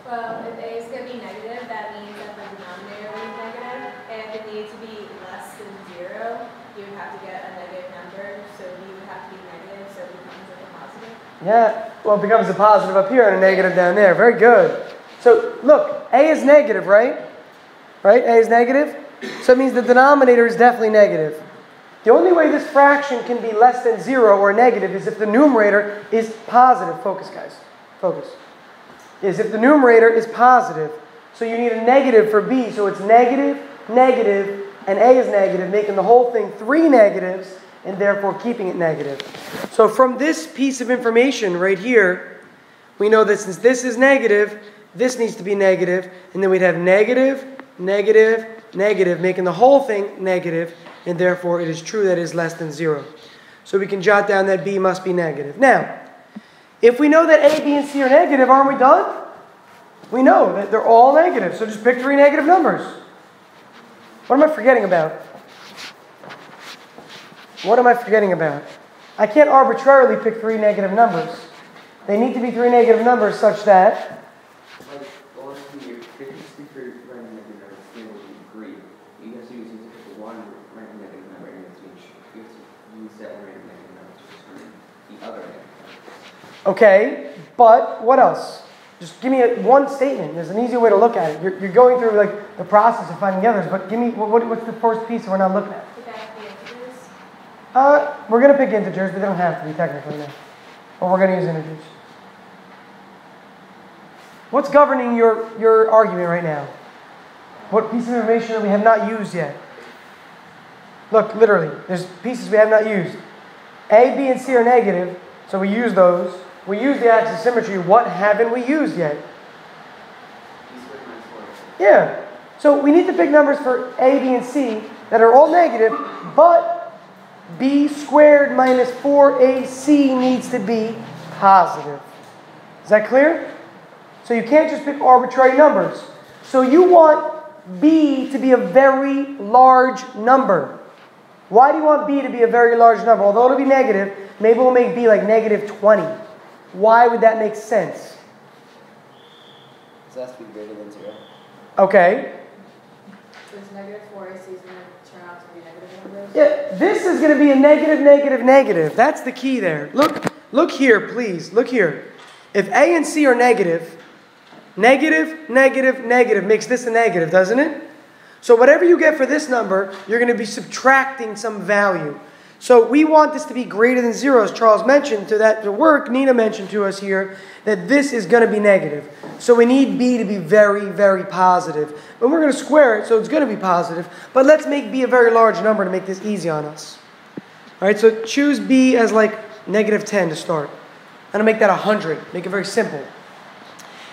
Well, if A is going to be negative, that means that the denominator will be negative. And if it needs to be less than 0, you would have to get a negative number. So B would have to be negative, so it becomes like a positive. Yeah, well, it becomes a positive up here and a negative down there. Very good. So, look, A is negative, right? Right? A is negative. So it means the denominator is definitely negative. The only way this fraction can be less than 0 or negative is if the numerator is positive. Focus, guys. Focus. Is if the numerator is positive. So you need a negative for B. So it's negative, negative, and A is negative, making the whole thing 3 negatives, and therefore keeping it negative. So from this piece of information right here, we know that since this is negative, this needs to be negative, and then we'd have negative, negative, negative, making the whole thing negative, and therefore it is true that it is less than 0. So we can jot down that B must be negative. Now, if we know that A, B, and C are negative, aren't we done? We know that they're all negative, so just pick 3 negative numbers. What am I forgetting about? What am I forgetting about? I can't arbitrarily pick 3 negative numbers. They need to be 3 negative numbers such that Like, honestly, your frequency for running negative numbers will be green. You guys use it to pick Okay, but what else? Just give me one statement. There's an easier way to look at it. You're going through like the process of finding the others, but give me what's the first piece that we're not looking at? Would that be integers? We're going to pick integers, but they don't have to be technically, no. But we're going to use integers. What's governing your argument right now? What piece of information that we have not used yet? Look, literally, there's pieces we have not used. A, B, and C are negative, so we use those. We use the axis of symmetry. What haven't we used yet? Yeah. So we need to pick numbers for A, B, and C that are all negative, but B squared minus 4AC needs to be positive. Is that clear? So you can't just pick arbitrary numbers. So you want B to be a very large number. Why do you want B to be a very large number? Although it'll be negative, maybe we'll make B like negative 20. Why would that make sense? It has to be greater than 0. Okay. So it's negative 4AC is going to turn out to be negative numbers? Yeah, this is going to be a negative, negative, negative. That's the key there. Look here, please. Look here. If A and C are negative, negative, negative, negative makes this a negative, doesn't it? So whatever you get for this number, you're going to be subtracting some value. So we want this to be greater than 0, as Charles mentioned. To work, Nina mentioned to us here that this is going to be negative. So we need B to be very, very positive. And we're going to square it, so it's going to be positive. But let's make B a very large number to make this easy on us. All right, so choose B as like negative 10 to start. And I'll make that 100. Make it very simple.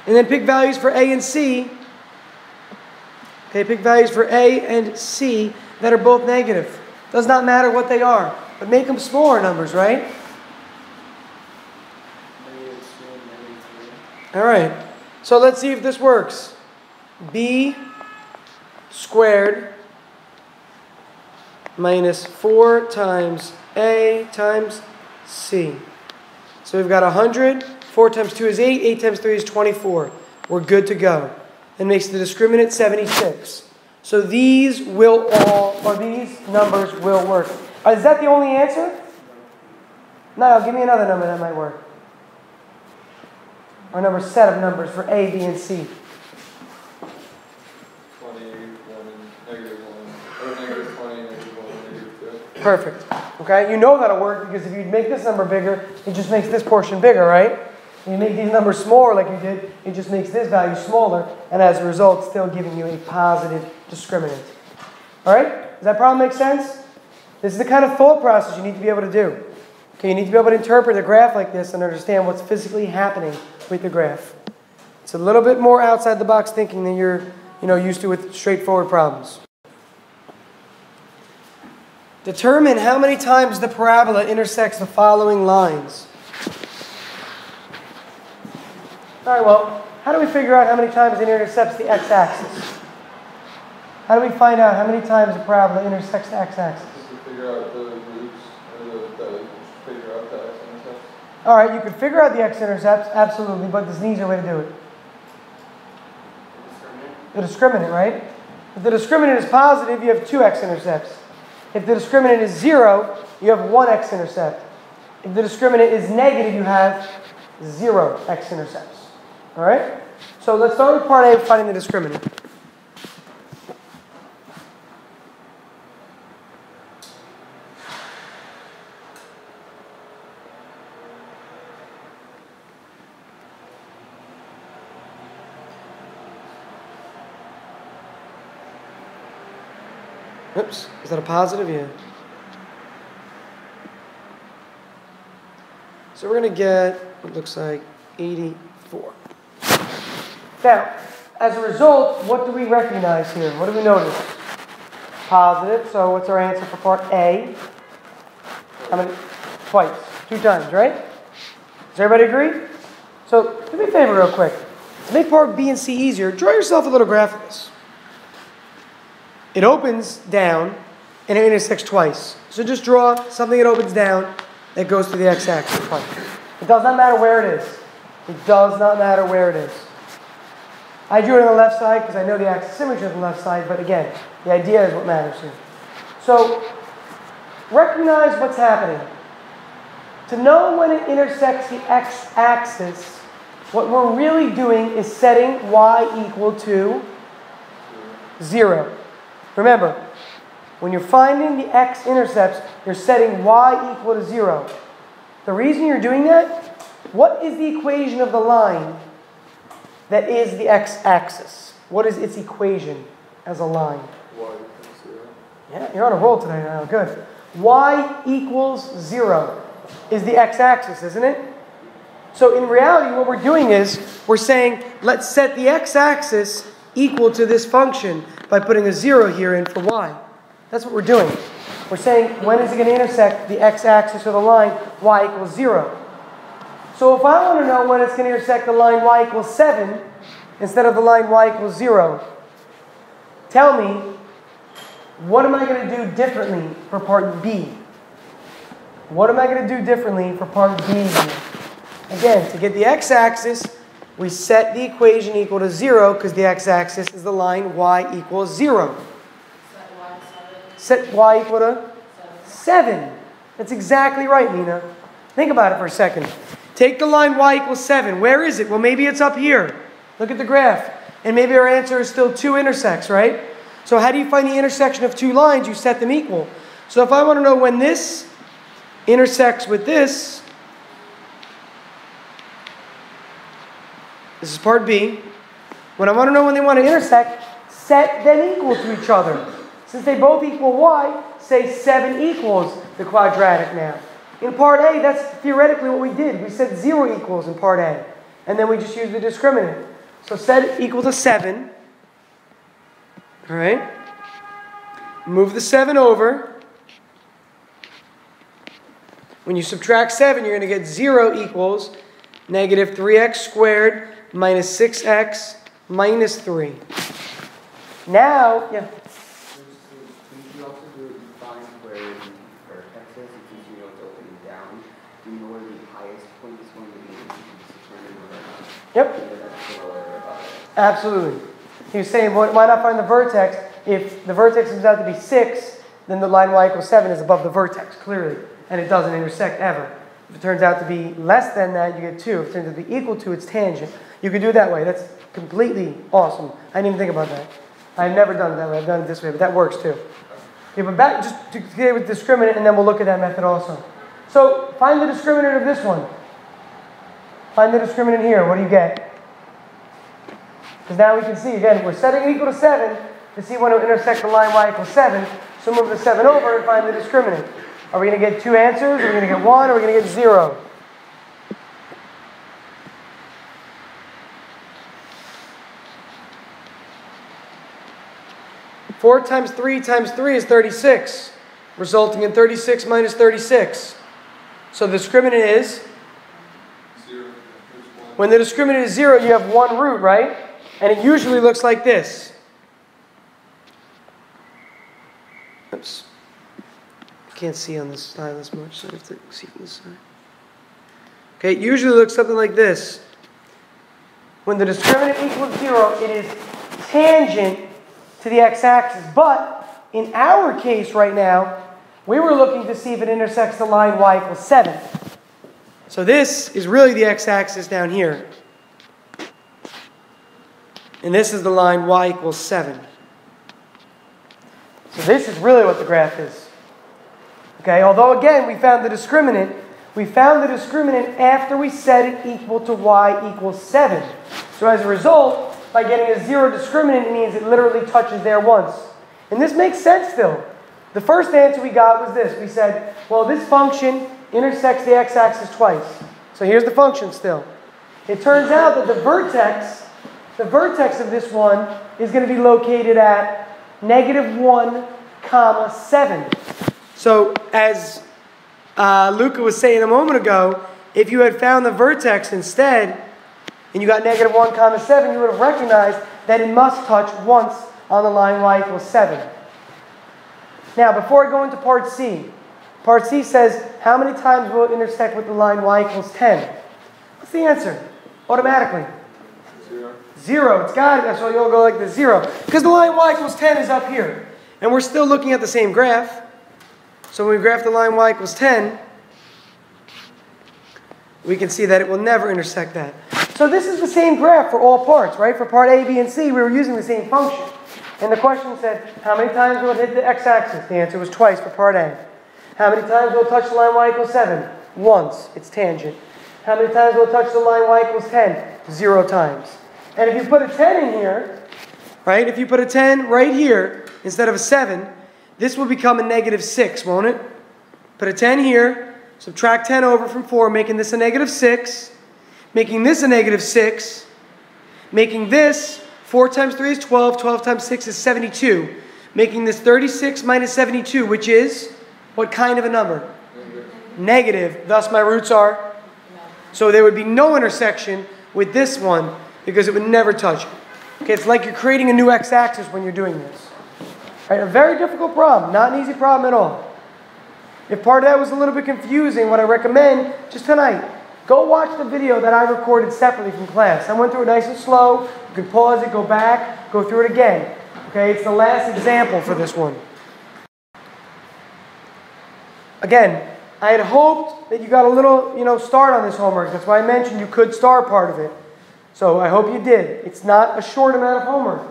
And then pick values for A and C. Okay, pick values for A and C that are both negative. Does not matter what they are, but make them smaller numbers, right? All right, so let's see if this works. B squared minus 4 times A times C. So we've got 100. 4 times 2 is 8. 8 times 3 is 24. We're good to go. It makes the discriminant 76. So these numbers will work. Is that the only answer? No, give me another number that might work. Or another set of numbers for A, B, and C. 20, 1, negative 1, or negative 20, negative 1, negative 2. Perfect. Okay, you know that'll work because if you make this number bigger, it just makes this portion bigger, right? If you make these numbers smaller like you did, it just makes this value smaller, and as a result, still giving you a positive discriminant. All right? Does that problem make sense? This is the kind of thought process you need to be able to do. Okay, you need to be able to interpret a graph like this and understand what's physically happening with the graph. It's a little bit more outside the box thinking than you're used to with straightforward problems. Determine how many times the parabola intersects the following lines. All right, well, how do we figure out how many times it intercepts the x-axis? How do we find out how many times the parabola intersects the x-axis? Just to figure out the roots, or figure out the x-intercepts. All right, you could figure out the x-intercepts, absolutely, but there's an easier way to do it. The discriminant, right? If the discriminant is positive, you have 2 x-intercepts. If the discriminant is 0, you have 1 x-intercept. If the discriminant is negative, you have 0 x-intercepts. All right? So let's start with part A, finding the discriminant. Oops, is that a positive? Yeah. So we're going to get what looks like 84. Now, as a result, what do we recognize here? What do we notice? Positive, so what's our answer for part A? How many? Twice. 2 times, right? Does everybody agree? So, do me a favor real quick. To make part B and C easier, draw yourself a little graph of this. It opens down, and it intersects twice. So just draw something that opens down that goes to the x-axis twice. It does not matter where it is. It does not matter where it is. I drew it on the left side because I know the axis symmetry is on the left side, but again, the idea is what matters here. So, recognize what's happening. To know when it intersects the x-axis, what we're really doing is setting y equal to 0. Remember, when you're finding the x-intercepts, you're setting y equal to 0. The reason you're doing that, what is the equation of the line that is the x-axis? What is its equation as a line? Y equals 0. Yeah, you're on a roll today now. Good. Y equals 0 is the x-axis, isn't it? So in reality, what we're doing is we're saying, let's set the x-axis equal to this function by putting a 0 here in for y. That's what we're doing. We're saying, when is it going to intersect the x-axis or the line y equals 0? So if I want to know when it's going to intersect the line y equals 7 instead of the line y equals 0, tell me, what am I going to do differently for part B? What am I going to do differently for part B here? Again, to get the x-axis, we set the equation equal to 0 because the x-axis is the line y equals 0. Set y equal to 7. That's exactly right, Nina. Think about it for a second. Take the line y equals 7. Where is it? Well, maybe it's up here. Look at the graph. And maybe our answer is still 2 intersects, right? So how do you find the intersection of 2 lines? You set them equal. So if I want to know when this intersects with this is part B. When I want to know when they want to intersect, set them equal to each other. Since they both equal y, say 7 equals the quadratic now. In part A, that's theoretically what we did. We said 0 equals in part A. And then we just used the discriminant. So set it equal to 7. All right? Move the 7 over. When you subtract 7, you're going to get 0 equals negative 3x squared minus 6x minus 3. Now, yeah. Can you also do it find where the vertex is, and since you know it's opening down, do you know where the highest point is going to be? Yep. Absolutely. He was saying, why not find the vertex? If the vertex comes out to be 6, then the line y equals 7 is above the vertex, clearly. And it doesn't intersect ever. If it turns out to be less than that, you get 2. If it turns out to be equal to its tangent, you can do it that way. That's completely awesome. I didn't even think about that. I've never done it that way. I've done it this way, but that works too. Yeah, but back just to get with discriminant, and then we'll look at that method also. So find the discriminant of this one. Find the discriminant here. What do you get? Because now we can see, again, we're setting it equal to 7 to see when it will intersect the line y equals 7. So move the 7 over and find the discriminant. Are we going to get 2 answers? Are we going to get 1? Or are we going to get 0? Four times 3 is 36, resulting in 36 minus 36. So the discriminant is? 0. When the discriminant is 0, you have 1 root, right? And it usually looks like this. Oops. Can't see on this side as much, so I have to see from this side. Okay, it usually looks something like this. When the discriminant equals 0, it is tangent to the x-axis. But in our case right now, we were looking to see if it intersects the line y equals 7. So this is really the x-axis down here. And this is the line y equals 7. So this is really what the graph is. Okay, although again, we found the discriminant. We found the discriminant after we set it equal to y equals 7. So as a result, by getting a 0 discriminant, it means it literally touches there once. And this makes sense still. The first answer we got was this. We said, well, this function intersects the x-axis twice. So here's the function still. It turns out that the vertex of this one is going to be located at negative 1, comma 7. So as Luca was saying a moment ago, if you had found the vertex instead, and you got negative 1, comma 7, you would have recognized that it must touch once on the line y equals 7. Now, before I go into part C says, how many times will it intersect with the line y equals 10? What's the answer? Automatically. 0. It's got it. So you'll go like this, 0. Because the line y equals 10 is up here. And we're still looking at the same graph. So when we graph the line y equals 10, we can see that it will never intersect that. So this is the same graph for all parts, right? For part A, B, and C, we were using the same function. And the question said, how many times will it hit the x-axis? The answer was twice for part A. How many times will it touch the line y equals 7? Once. It's tangent. How many times will it touch the line y equals 10? 0 times. And if you put a 10 in here, right? If you put a 10 right here instead of a 7, this will become a negative 6, won't it? Put a 10 here, subtract 10 over from 4, making this a negative 6, making this a negative 6, making this 4 times 3 is 12, 12 times 6 is 72, making this 36 minus 72, which is what kind of a number? Negative. Thus my roots are? So there would be no intersection with this one because it would never touch it. Okay, it's like you're creating a new x-axis when you're doing this. Right, a very difficult problem, not an easy problem at all. If part of that was a little bit confusing, what I recommend, just tonight, go watch the video that I recorded separately from class. I went through it nice and slow. You can pause it, go back, go through it again. Okay, it's the last example for this one. Again, I had hoped that you got a little, start on this homework. That's why I mentioned you could star part of it. So I hope you did. It's not a short amount of homework.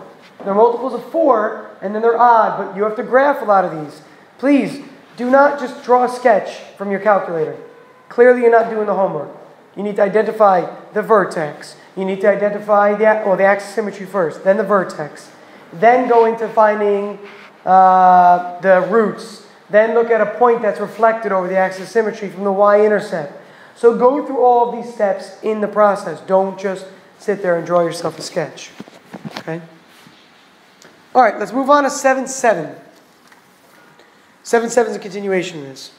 They're multiples of 4, and then they're odd, but you have to graph a lot of these. Please, do not just draw a sketch from your calculator. Clearly you're not doing the homework. You need to identify the vertex. You need to identify the axis symmetry first, then the vertex. Then go into finding the roots. Then look at a point that's reflected over the axis symmetry from the y-intercept. So go through all of these steps in the process. Don't just sit there and draw yourself a sketch. Okay? All right, let's move on to 7-7. 7-7 is a continuation of this.